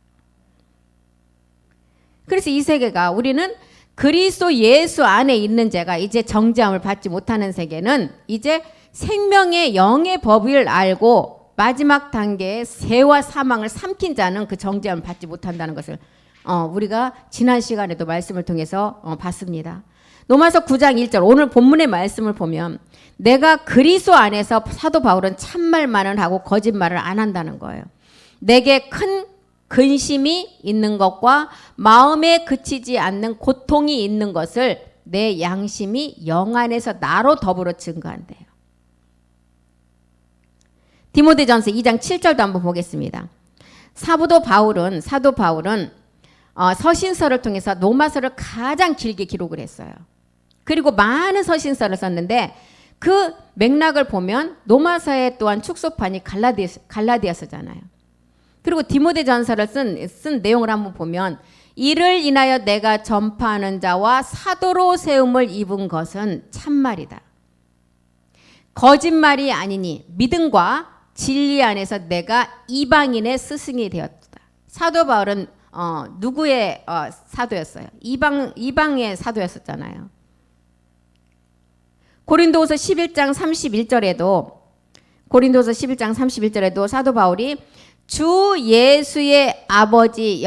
그래서 이 세계가 우리는 그리스도 예수 안에 있는 자가 이제 정죄함을 받지 못하는 세계는 이제 생명의 영의 법을 알고 마지막 단계의 세와 사망을 삼킨 자는 그 정죄함을 받지 못한다는 것을 우리가 지난 시간에도 말씀을 통해서 봤습니다. 로마서 9장 1절 오늘 본문의 말씀을 보면 내가 그리스도 안에서 사도 바울은 참말만을 하고 거짓말을 안 한다는 거예요. 내게 큰 근심이 있는 것과 마음에 그치지 않는 고통이 있는 것을 내 양심이 영 안에서 나로 더불어 증거한대요. 디모데전서 2장 7절도 한번 보겠습니다. 사도 바울은 서신서를 통해서 로마서를 가장 길게 기록을 했어요. 그리고 많은 서신서를 썼는데 그 맥락을 보면 로마서에 또한 축소판이 갈라디아서잖아요. 그리고 디모데전서를 쓴 내용을 한번 보면 이를 인하여 내가 전파하는 자와 사도로 세움을 입은 것은 참말이다. 거짓말이 아니니 믿음과 진리 안에서 내가 이방인의 스승이 되었다. 사도 바울은 누구의 사도였어요? 이방의 사도였었잖아요. 고린도후서 11장 31절에도 사도 바울이 주 예수의 아버지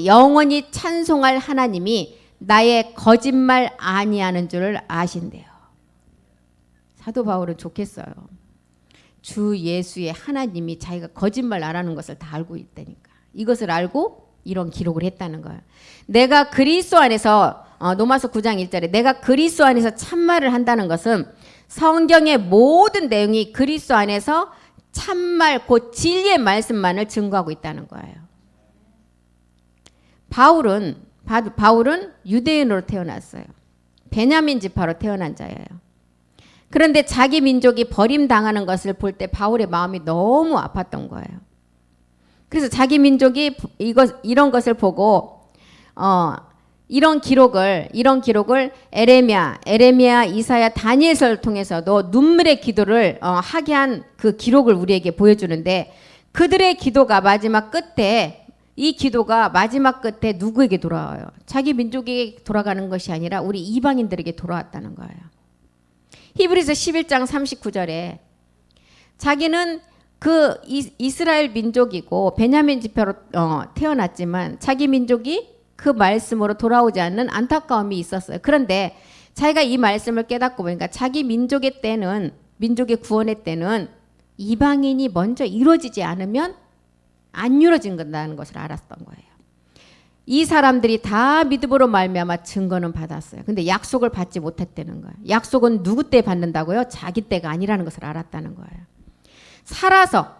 영원히 찬송할 하나님이 나의 거짓말 아니하는 줄을 아신대요. 사도 바울은 좋겠어요. 주 예수의 하나님이 자기가 거짓말 안 하는 것을 다 알고 있다니까. 이것을 알고 이런 기록을 했다는 거예요. 내가 그리스도 안에서 로마서 9장 1절에 내가 그리스도 안에서 참말을 한다는 것은 성경의 모든 내용이 그리스도 안에서 참말 곧 진리의 말씀만을 증거하고 있다는 거예요. 바울은 유대인으로 태어났어요. 베냐민 지파로 태어난 자예요. 그런데 자기 민족이 버림당하는 것을 볼 때 바울의 마음이 너무 아팠던 거예요. 그래서 자기 민족이 이런 것을 보고 이런 기록을 에레미야, 이사야, 다니엘서를 통해서도 눈물의 기도를 하게 한 그 기록을 우리에게 보여주는데 그들의 기도가 마지막 끝에 누구에게 돌아와요? 자기 민족에게 돌아가는 것이 아니라 우리 이방인들에게 돌아왔다는 거예요. 히브리서 11장 39절에 자기는 그 이스라엘 민족이고 베냐민 지파로 태어났지만 자기 민족이 그 말씀으로 돌아오지 않는 안타까움이 있었어요. 그런데 자기가 이 말씀을 깨닫고 보니까 자기 민족의 때는, 민족의 구원의 때는 이방인이 먼저 이루어지지 않으면 안 이루어진다는 것을 알았던 거예요. 이 사람들이 다 믿음으로 말미암아 증거는 받았어요. 근데 약속을 받지 못했다는 거예요. 약속은 누구 때 받는다고요? 자기 때가 아니라는 것을 알았다는 거예요.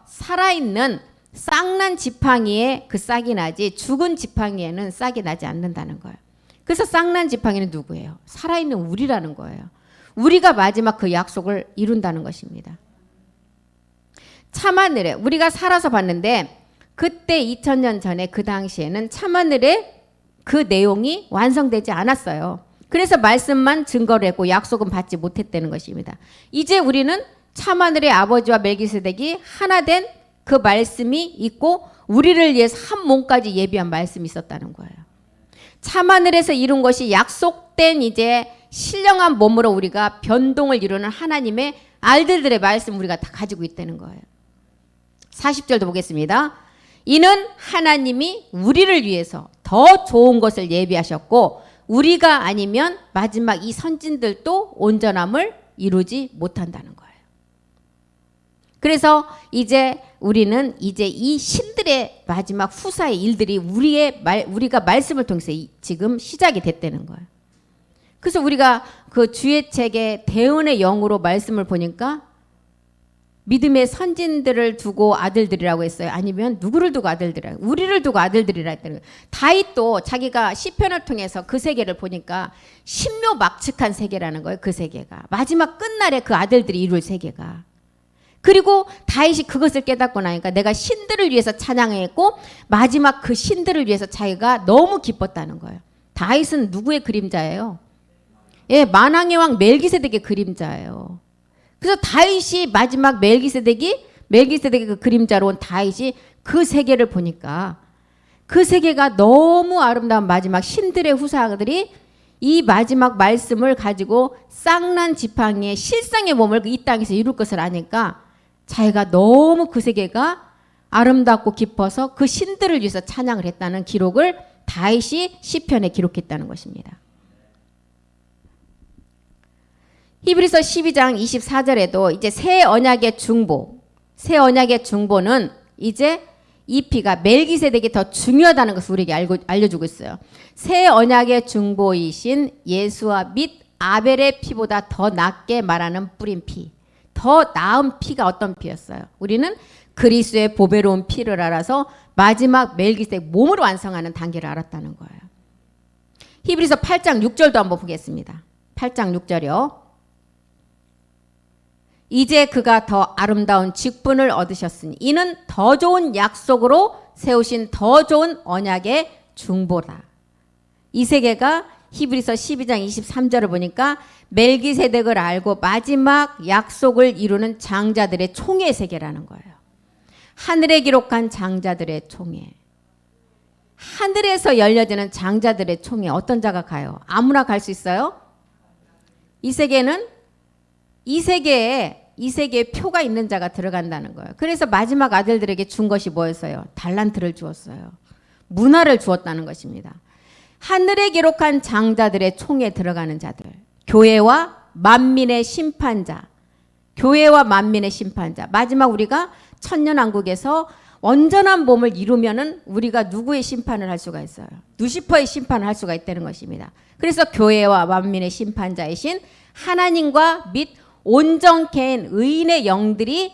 살아있는 싹난 지팡이에 그 싹이 나지 죽은 지팡이에는 싹이 나지 않는다는 거예요. 그래서 싹난 지팡이는 누구예요? 살아있는 우리라는 거예요. 우리가 마지막 그 약속을 이룬다는 것입니다. 참하늘에 우리가 살아서 봤는데 그때 2000년 전에 그 당시에는 참하늘에 그 내용이 완성되지 않았어요. 그래서 말씀만 증거를 했고 약속은 받지 못했다는 것입니다. 이제 우리는 참하늘의 아버지와 멜기세덱이 하나 된 그 말씀이 있고 우리를 위해서 한 몸까지 예비한 말씀이 있었다는 거예요. 참하늘에서 이룬 것이 약속된 이제 신령한 몸으로 우리가 변동을 이루는 하나님의 알들들의 말씀 우리가 다 가지고 있다는 거예요. 40절도 보겠습니다. 이는 하나님이 우리를 위해서 더 좋은 것을 예비하셨고 우리가 아니면 마지막 이 선진들도 온전함을 이루지 못한다는 거예요. 그래서 이제 우리는 이제 이 신들의 마지막 후사의 일들이 우리가 말씀을 통해서 지금 시작이 됐다는 거예요. 그래서 우리가 그 주의 책의 대언의 영으로 말씀을 보니까 믿음의 선진들을 두고 아들들이라고 했어요. 아니면 누구를 두고 아들들이라고? 우리를 두고 아들들이라 했다는 거예요. 다윗도 자기가 시편을 통해서 그 세계를 보니까 신묘막측한 세계라는 거예요. 그 세계가. 마지막 끝날에 그 아들들이 이룰 세계가. 그리고 다윗이 그것을 깨닫고 나니까 내가 신들을 위해서 찬양했고 마지막 그 신들을 위해서 자기가 너무 기뻤다는 거예요. 다윗은 누구의 그림자예요? 예, 만왕의 왕 멜기세덱의 그림자예요. 그래서 다윗이 마지막 멜기세덱의 그 그림자로 온 다윗이 그 세계를 보니까 그 세계가 너무 아름다운 마지막 신들의 후사들이 이 마지막 말씀을 가지고 쌍난 지팡이의 실상의 몸을 이 땅에서 이룰 것을 아니까 자기가 너무 그 세계가 아름답고 깊어서 그 신들을 위해서 찬양을 했다는 기록을 다윗이 시편에 기록했다는 것입니다. 히브리서 12장 24절에도 이제 새 언약의 중보는 이제 이 피가 멜기세덱이 더 중요하다는 것을 우리에게 알려주고 있어요. 새 언약의 중보이신 예수와 및 아벨의 피보다 더 낫게 말하는 뿌린 피, 더 나은 피가 어떤 피였어요? 우리는 그리스도의 보배로운 피를 알아서 마지막 멜기세덱 몸을 완성하는 단계를 알았다는 거예요. 히브리서 8장 6절도 한번 보겠습니다. 8장 6절이요. 이제 그가 더 아름다운 직분을 얻으셨으니 이는 더 좋은 약속으로 세우신 더 좋은 언약의 중보다. 이 세계가 히브리서 12장 23절을 보니까 멜기세덱을 알고 마지막 약속을 이루는 장자들의 총회 세계라는 거예요. 하늘에 기록한 장자들의 총회. 하늘에서 열려지는 장자들의 총회. 어떤 자가 가요? 아무나 갈 수 있어요? 이 세계는 이 세계에 표가 있는 자가 들어간다는 거예요. 그래서 마지막 아들들에게 준 것이 뭐였어요? 달란트를 주었어요. 문화를 주었다는 것입니다. 하늘에 기록한 장자들의 총에 들어가는 자들. 교회와 만민의 심판자. 마지막 우리가 천년왕국에서 온전한 몸을 이루면은 우리가 누구의 심판을 할 수가 있어요? 루시퍼의 심판을 할 수가 있다는 것입니다. 그래서 교회와 만민의 심판자이신 하나님과 및 온전케 한 의인의 영들이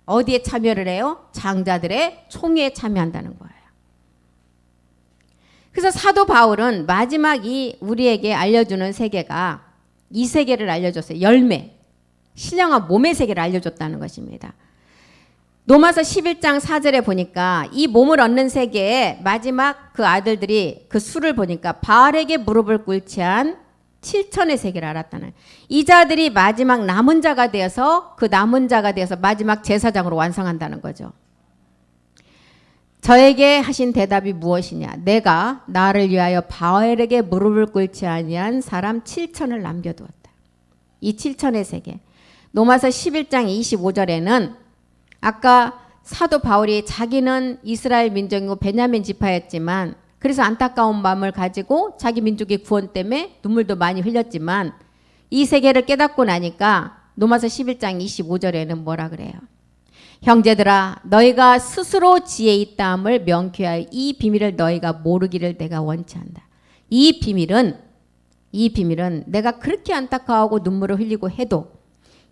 어디에 참여를 해요? 장자들의 총회에 참여한다는 거예요. 그래서 사도 바울은 마지막 이 우리에게 알려주는 세계가 이 세계를 알려줬어요. 열매, 신령한 몸의 세계를 알려줬다는 것입니다. 로마서 11장 4절에 보니까 이 몸을 얻는 세계에 마지막 그 아들들이 그 수를 보니까 바알에게 무릎을 꿇지 한 7천의 세계를 알았다는. 이 자들이 마지막 남은 자가 되어서 마지막 제사장으로 완성한다는 거죠. 저에게 하신 대답이 무엇이냐? 내가 나를 위하여 바알에게 무릎을 꿇지 아니한 사람 7천을 남겨두었다. 이 7천의 세계. 로마서 11장 25절에는 아까 사도 바울이 자기는 이스라엘 민족이고 베냐민 지파였지만 그래서 안타까운 마음을 가지고 자기 민족의 구원 때문에 눈물도 많이 흘렸지만 이 세계를 깨닫고 나니까 로마서 11장 25절에는 뭐라 그래요? 형제들아 너희가 스스로 지혜 있다함을 명쾌하여 이 비밀을 너희가 모르기를 내가 원치 않다. 이 비밀은 내가 그렇게 안타까워하고 눈물을 흘리고 해도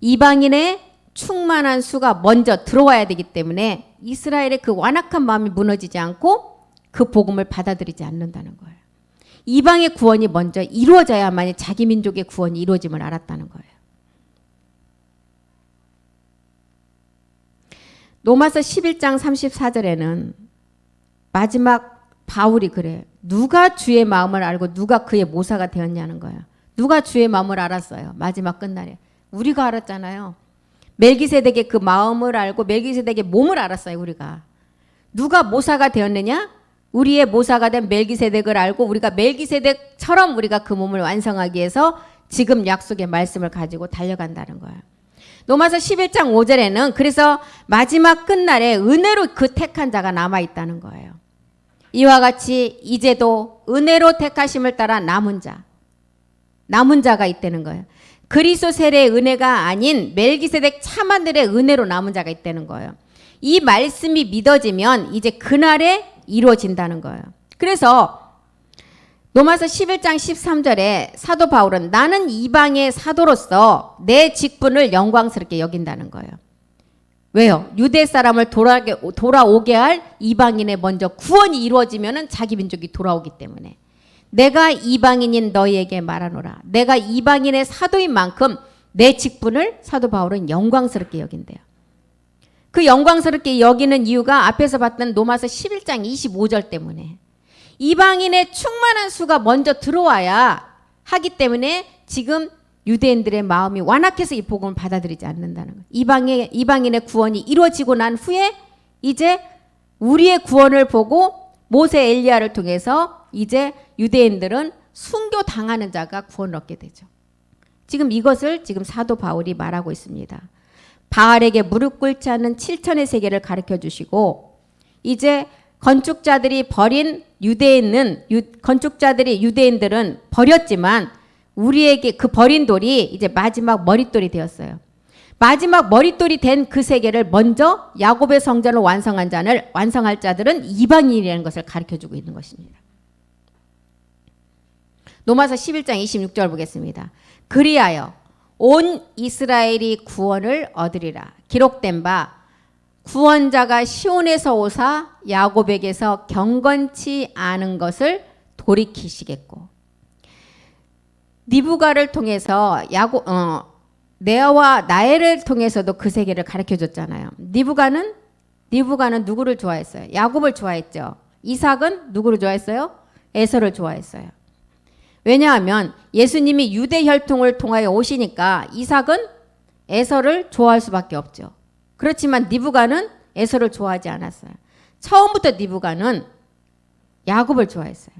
이방인의 충만한 수가 먼저 들어와야 되기 때문에 이스라엘의 그 완악한 마음이 무너지지 않고 그 복음을 받아들이지 않는다는 거예요. 이방의 구원이 먼저 이루어져야만이 자기 민족의 구원이 이루어짐을 알았다는 거예요. 로마서 11장 34절에는 마지막 바울이 그래요. 누가 주의 마음을 알고 누가 그의 모사가 되었냐는 거예요. 누가 주의 마음을 알았어요? 마지막 끝날에. 우리가 알았잖아요. 멜기세덱의 그 마음을 알고 멜기세덱의 몸을 알았어요. 우리가. 누가 모사가 되었느냐? 우리의 모사가 된 멜기세덱을 알고 우리가 멜기세덱처럼 우리가 그 몸을 완성하기 위해서 지금 약속의 말씀을 가지고 달려간다는 거예요. 로마서 11장 5절에는 그래서 마지막 끝날에 은혜로 그 택한 자가 남아있다는 거예요. 이와 같이 이제도 은혜로 택하심을 따라 남은 자가 있다는 거예요. 그리스도 세례의 은혜가 아닌 멜기세덱 참아들의 은혜로 남은 자가 있다는 거예요. 이 말씀이 믿어지면 이제 그날에 이루어진다는 거예요. 그래서 로마서 11장 13절에 사도 바울은 나는 이방의 사도로서 내 직분을 영광스럽게 여긴다는 거예요. 왜요? 유대 사람을 돌아오게 할 이방인의 먼저 구원이 이루어지면 자기 민족이 돌아오기 때문에 내가 이방인인 너희에게 말하노라. 내가 이방인의 사도인 만큼 내 직분을 사도 바울은 영광스럽게 여긴대요. 그 영광스럽게 여기는 이유가 앞에서 봤던 로마서 11장 25절 때문에 이방인의 충만한 수가 먼저 들어와야 하기 때문에 지금 유대인들의 마음이 완악해서 이 복음을 받아들이지 않는다는 거예요. 이방인의 구원이 이루어지고 난 후에 이제 우리의 구원을 보고 모세 엘리야를 통해서 이제 유대인들은 순교당하는 자가 구원을 얻게 되죠. 지금 이것을 지금 사도 바울이 말하고 있습니다. 바알에게 무릎 꿇지 않는 7천의 세계를 가르쳐 주시고 이제 건축자들이 유대인들은 버렸지만 우리에게 그 버린 돌이 이제 마지막 머릿돌이 되었어요. 마지막 머릿돌이 된 그 세계를 먼저 야곱의 성전을 완성할 자들은 이방인이라는 것을 가르쳐주고 있는 것입니다. 로마서 11장 26절 보겠습니다. 그리하여 온 이스라엘이 구원을 얻으리라. 기록된 바 구원자가 시온에서 오사 야곱에게서 경건치 않은 것을 돌이키시겠고 니부가를 통해서 네아와 나엘을 통해서도 그 세계를 가르쳐줬잖아요. 니부가는 누구를 좋아했어요? 야곱을 좋아했죠. 이삭은 누구를 좋아했어요? 에서를 좋아했어요. 왜냐하면 예수님이 유대 혈통을 통하여 오시니까 이삭은 에서를 좋아할 수밖에 없죠. 그렇지만 니부가는 에서를 좋아하지 않았어요. 처음부터 니부가는 야곱을 좋아했어요.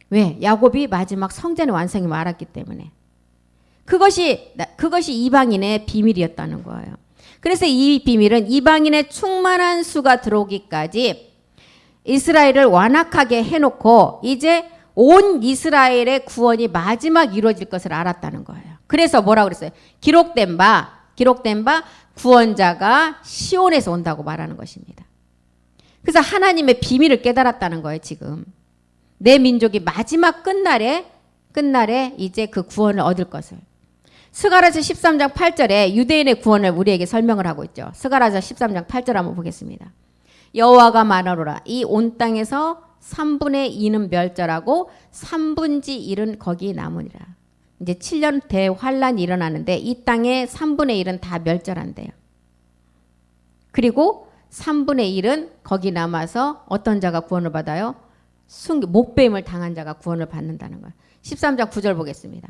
왜? 야곱이 마지막 성전의 완성이 말았기 때문에. 그것이 이방인의 비밀이었다는 거예요. 그래서 이 비밀은 이방인의 충만한 수가 들어오기까지 이스라엘을 완악하게 해놓고 이제 온 이스라엘의 구원이 마지막 이루어질 것을 알았다는 거예요. 그래서 뭐라고 그랬어요? 기록된 바 구원자가 시온에서 온다고 말하는 것입니다. 그래서 하나님의 비밀을 깨달았다는 거예요. 지금 내 민족이 마지막 끝날에 이제 그 구원을 얻을 것을. 스가랴서 13장 8절에 유대인의 구원을 우리에게 설명을 하고 있죠. 스가랴서 13장 8절 한번 보겠습니다. 여호와가 말하노라. 이 온 땅에서 3분의 2는 멸절하고 3분지 1은 거기 남으리라. 이제 7년 대환란이 일어나는데 이 땅의 3분의 1은 다 멸절한대요. 그리고 3분의 1은 거기 남아서 어떤 자가 구원을 받아요? 목배임을 당한 자가 구원을 받는다는 거예요. 13장 9절 보겠습니다.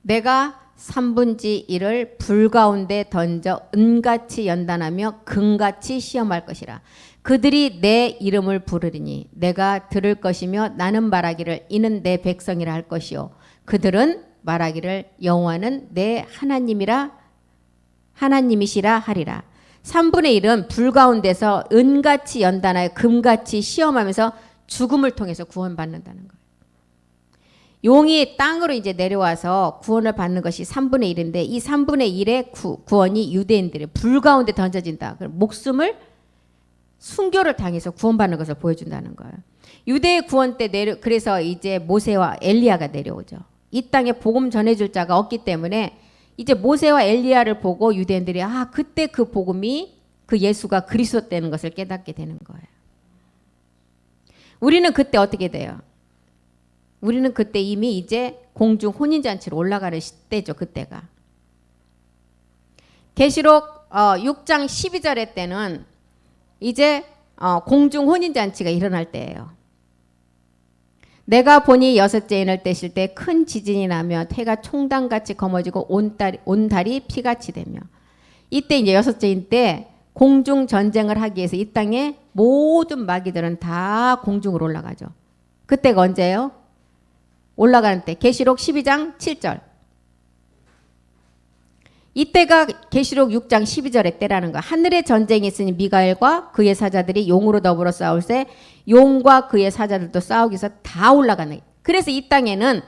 내가 3분지 1을 불 가운데 던져 은같이 연단하며 금같이 시험할 것이라. 그들이 내 이름을 부르리니 내가 들을 것이며 나는 말하기를 이는 내 백성이라 할 것이요 그들은 말하기를 여호와는 내 하나님이시라 하리라. 3분의 1은 불 가운데서 은같이 연단하여 금같이 시험하면서 죽음을 통해서 구원받는다는 거예요. 용이 땅으로 이제 내려와서 구원을 받는 것이 3분의 1인데 이 3분의 1의 구원이 유대인들의 불 가운데 던져진다. 목숨을 순교를 당해서 구원받는 것을 보여준다는 거예요. 유대의 구원 때 그래서 이제 모세와 엘리야가 내려오죠. 이 땅에 복음 전해줄 자가 없기 때문에 이제 모세와 엘리야를 보고 유대인들이 그때 그 복음이 그 예수가 그리스도라는 것을 깨닫게 되는 거예요. 우리는 그때 어떻게 돼요? 우리는 그때 이미 이제 공중 혼인잔치로 올라가는 시대죠. 그때가. 계시록 6장 12절에 때는 이제 공중 혼인잔치가 일어날 때예요. 내가 보니 여섯째 인을 떼실 때 큰 지진이 나며 태가 총단같이 검어지고 온 달이 피같이 되며 이때 이제 여섯째 인 때 공중 전쟁을 하기 위해서 이 땅에 모든 마귀들은 다 공중으로 올라가죠. 그때가 언제예요? 올라가는 때 계시록 12장 7절. 이때가 계시록 6장 12절의 때라는 거야. 하늘에 전쟁이 있으니 미가엘과 그의 사자들이 용으로 더불어 싸울세 용과 그의 사자들도 싸우기 위해서 다 올라가는 거야. 그래서 이 땅에는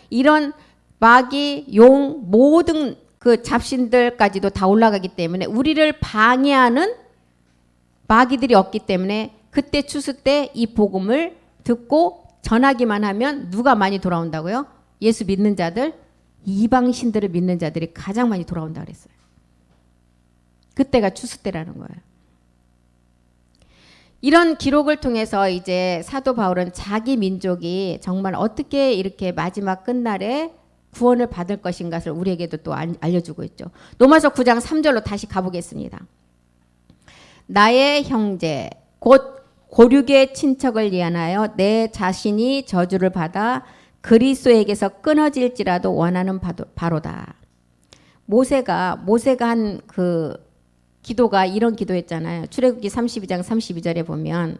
이런 마귀, 용 모든 그 잡신들까지도 다 올라가기 때문에 우리를 방해하는 마귀들이 없기 때문에 그때 추수 때 이 복음을 듣고 전하기만 하면 누가 많이 돌아온다고요? 예수 믿는 자들, 이방 신들을 믿는 자들이 가장 많이 돌아온다 그랬어요. 그때가 추수 때라는 거예요. 이런 기록을 통해서 이제 사도 바울은 자기 민족이 정말 어떻게 이렇게 마지막 끝날에 구원을 받을 것인가를 우리에게도 또 알려주고 있죠. 로마서 9장 3절로 다시 가보겠습니다. 나의 형제 곧 고륙의 친척을 위하여 내 자신이 저주를 받아 그리스도에게서 끊어질지라도 원하는 바로다. 모세가 한 그 기도가 이런 기도했잖아요. 출애굽기 32장 32절에 보면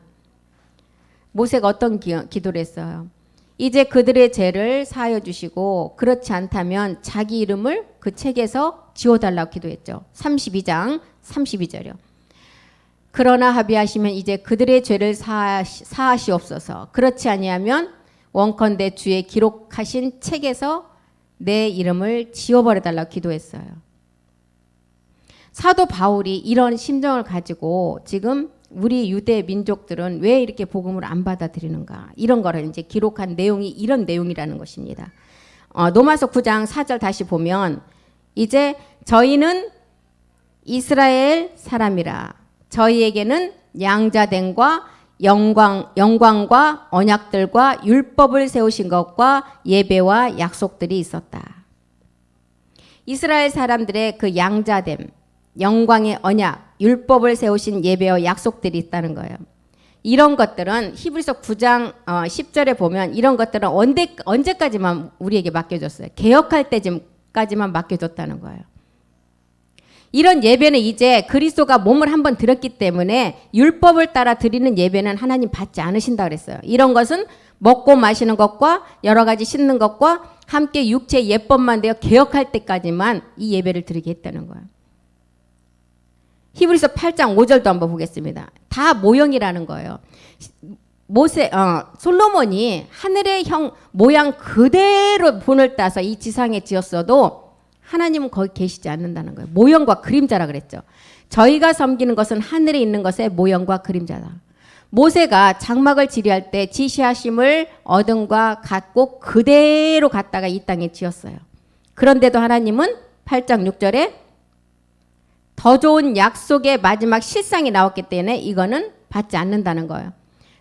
모세가 어떤 기도를 했어요. 이제 그들의 죄를 사하여 주시고 그렇지 않다면 자기 이름을 그 책에서 지워달라고 기도했죠. 32장 32절이요. 그러나 합의하시면 이제 그들의 죄를 사하시옵소서. 그렇지 아니하면 원컨대 주의 기록하신 책에서 내 이름을 지워버려달라고 기도했어요. 사도 바울이 이런 심정을 가지고 지금 우리 유대 민족들은 왜 이렇게 복음을 안 받아들이는가 이런 거를 이제 기록한 내용이 이런 내용이라는 것입니다. 로마서 9장 4절 다시 보면 이제 저희는 이스라엘 사람이라 저희에게는 양자됨과 영광과 언약들과 율법을 세우신 것과 예배와 약속들이 있었다. 이스라엘 사람들의 그 양자됨, 영광의 언약, 율법을 세우신 예배와 약속들이 있다는 거예요. 이런 것들은 히브리서 9장 10절에 보면 이런 것들은 언제까지만 우리에게 맡겨졌어요. 개혁할 때까지만 맡겨졌다는 거예요. 이런 예배는 이제 그리스도가 몸을 한번 드렸기 때문에 율법을 따라 드리는 예배는 하나님 받지 않으신다 그랬어요. 이런 것은 먹고 마시는 것과 여러 가지 씻는 것과 함께 육체의 예법만 되어 개혁할 때까지만 이 예배를 드리게 했다는 거예요. 히브리서 8장 5절도 한번 보겠습니다. 다 모형이라는 거예요. 솔로몬이 하늘의 모양 그대로 본을 따서 이 지상에 지었어도 하나님은 거기 계시지 않는다는 거예요. 모형과 그림자라 그랬죠. 저희가 섬기는 것은 하늘에 있는 것의 모형과 그림자다. 모세가 장막을 지리할 때 지시하심을 어둠과 같고 그대로 갖다가 이 땅에 지었어요. 그런데도 하나님은 8장 6절에 더 좋은 약속의 마지막 실상이 나왔기 때문에 이거는 받지 않는다는 거예요.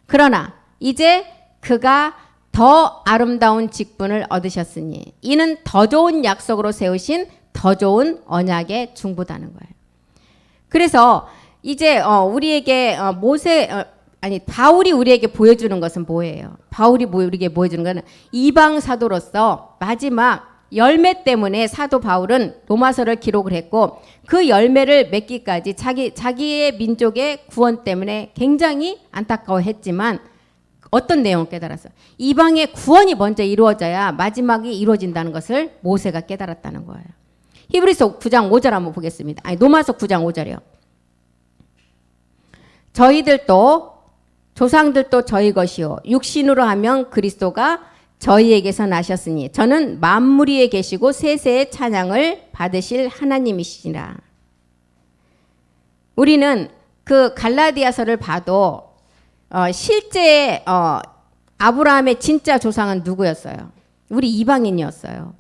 그러나 이제 그가 더 아름다운 직분을 얻으셨으니 이는 더 좋은 약속으로 세우신 더 좋은 언약에 중보다는 거예요. 그래서 이제 우리에게 바울이 우리에게 보여주는 것은 뭐예요? 바울이 우리에게 보여주는 것은 이방 사도로서 마지막 열매 때문에 사도 바울은 로마서를 기록을 했고 그 열매를 맺기까지 자기의 민족의 구원 때문에 굉장히 안타까워했지만 어떤 내용을 깨달았어요? 이방의 구원이 먼저 이루어져야 마지막이 이루어진다는 것을 모세가 깨달았다는 거예요. 히브리서 9장 5절 한번 보겠습니다. 아니, 로마서 9장 5절이요. 저희들도 조상들도 저희 것이요 육신으로 하면 그리스도가 저희에게서 나셨으니 저는 만물 위에 계시고 세세의 찬양을 받으실 하나님이시니라. 우리는 그 갈라디아서를 봐도 실제 아브라함의 진짜 조상은 누구였어요? 우리 이방인이었어요.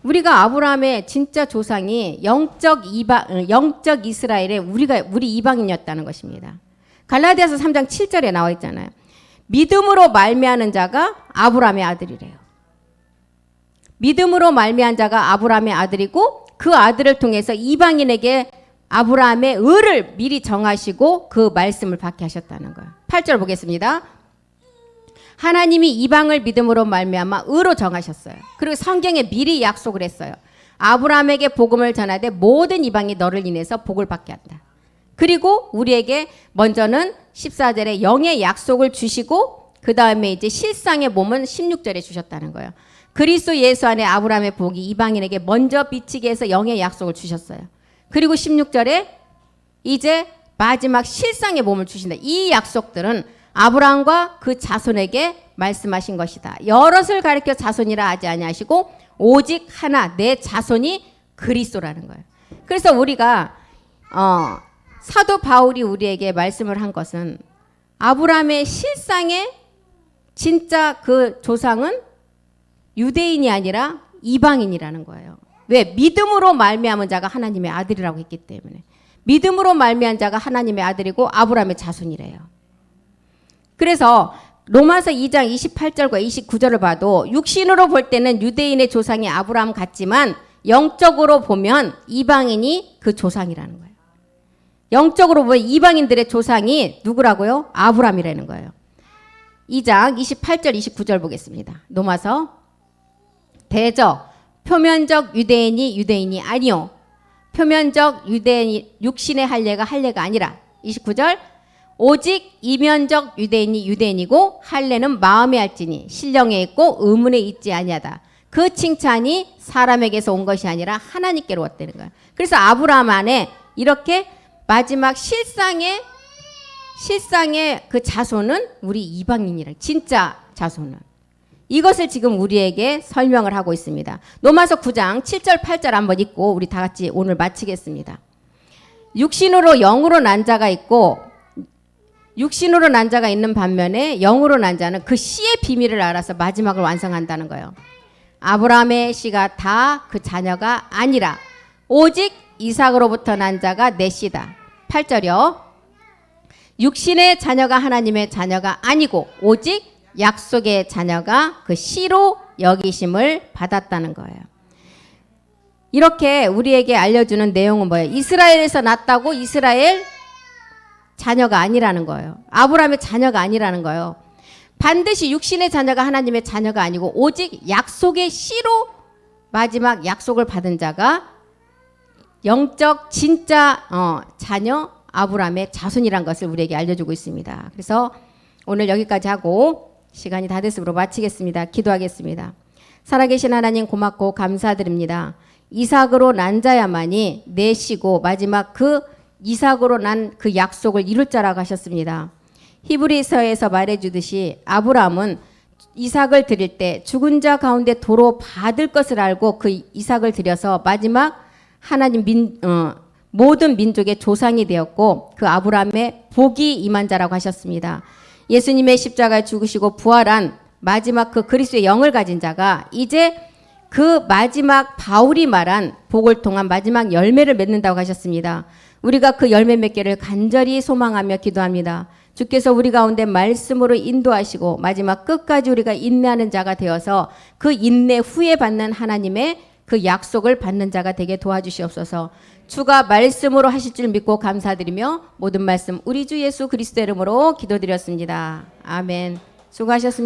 우리가 아브라함의 진짜 조상이 영적 이스라엘의 우리 이방인이었다는 것입니다. 갈라디아서 3장 7절에 나와 있잖아요. 믿음으로 말미암은 자가 아브라함의 아들이래요. 믿음으로 말미암은 자가 아브라함의 아들이고 그 아들을 통해서 이방인에게 아브라함의 의를 미리 정하시고 그 말씀을 받게 하셨다는 거예요. 8절 보겠습니다. 하나님이 이방을 믿음으로 말미암아 의로 정하셨어요. 그리고 성경에 미리 약속을 했어요. 아브라함에게 복음을 전하되 모든 이방이 너를 인해서 복을 받게 한다. 그리고 우리에게 먼저는 14절에 영의 약속을 주시고 그 다음에 이제 실상의 몸은 16절에 주셨다는 거예요. 그리스도 예수 안에 아브라함의 복이 이방인에게 먼저 비치게 해서 영의 약속을 주셨어요. 그리고 16절에 이제 마지막 실상의 몸을 주신다. 이 약속들은 아브라함과 그 자손에게 말씀하신 것이다. 여럿을 가리켜 자손이라 하지 아니하시고 오직 하나 내 자손이 그리스도라는 거예요. 그래서 우리가 사도 바울이 우리에게 말씀을 한 것은 아브라함의 실상의 진짜 그 조상은 유대인이 아니라 이방인이라는 거예요. 왜? 믿음으로 말미암은 자가 하나님의 아들이라고 했기 때문에. 믿음으로 말미암은 자가 하나님의 아들이고 아브라함의 자손이래요. 그래서 로마서 2장 28절과 29절을 봐도 육신으로 볼 때는 유대인의 조상이 아브라함 같지만 영적으로 보면 이방인이 그 조상이라는 거예요. 영적으로 보면 이방인들의 조상이 누구라고요? 아브라함이라는 거예요. 2장 28절 29절 보겠습니다. 로마서 대저 표면적 유대인이 아니요 표면적 유대인이 육신의 할례가 아니라 29절 오직 이면적 유대인이고 할례는 마음에 할지니 신령에 있고 의문에 있지 아니하다. 그 칭찬이 사람에게서 온 것이 아니라 하나님께로 왔다는 거예요. 그래서 아브라함 안에 이렇게 마지막 실상의 그 자손은 우리 이방인이라 진짜 자손은 이것을 지금 우리에게 설명을 하고 있습니다. 로마서 9장 7절 8절 한번 읽고 우리 다 같이 오늘 마치겠습니다. 육신으로 영으로 난 자가 있고 육신으로 난 자가 있는 반면에 영으로 난 자는 그 씨의 비밀을 알아서 마지막을 완성한다는 거예요. 아브라함의 씨가 다 그 자녀가 아니라 오직 이삭으로부터 난 자가 내 씨다. 8절이요. 육신의 자녀가 하나님의 자녀가 아니고 오직 약속의 자녀가 그 씨로 여기심을 받았다는 거예요. 이렇게 우리에게 알려주는 내용은 뭐예요? 이스라엘에서 났다고 이스라엘 자녀가 아니라는 거예요. 아브라함의 자녀가 아니라는 거예요. 반드시 육신의 자녀가 하나님의 자녀가 아니고 오직 약속의 씨로 마지막 약속을 받은 자가 영적 진짜 자녀 아브라함의 자손이란 것을 우리에게 알려주고 있습니다. 그래서 오늘 여기까지 하고 시간이 다 됐으므로 마치겠습니다. 기도하겠습니다. 살아계신 하나님 고맙고 감사드립니다. 이삭으로 난 자야만이 내 씨고 마지막 그 이삭으로 난 그 약속을 이룰 자라고 하셨습니다. 히브리서에서 말해주듯이 아브라함은 이삭을 드릴 때 죽은 자 가운데 도로 받을 것을 알고 그 이삭을 드려서 마지막 하나님 모든 민족의 조상이 되었고 그 아브라함의 복이 임한 자라고 하셨습니다. 예수님의 십자가에 죽으시고 부활한 마지막 그 그리스도의 영을 가진 자가 이제 그 마지막 바울이 말한 복을 통한 마지막 열매를 맺는다고 하셨습니다. 우리가 그 열매 맺기를 간절히 소망하며 기도합니다. 주께서 우리 가운데 말씀으로 인도하시고 마지막 끝까지 우리가 인내하는 자가 되어서 그 인내 후에 받는 하나님의 그 약속을 받는 자가 되게 도와주시옵소서. 주가 말씀으로 하실 줄 믿고 감사드리며 모든 말씀 우리 주 예수 그리스도 이름으로 기도드렸습니다. 아멘. 수고하셨습니다.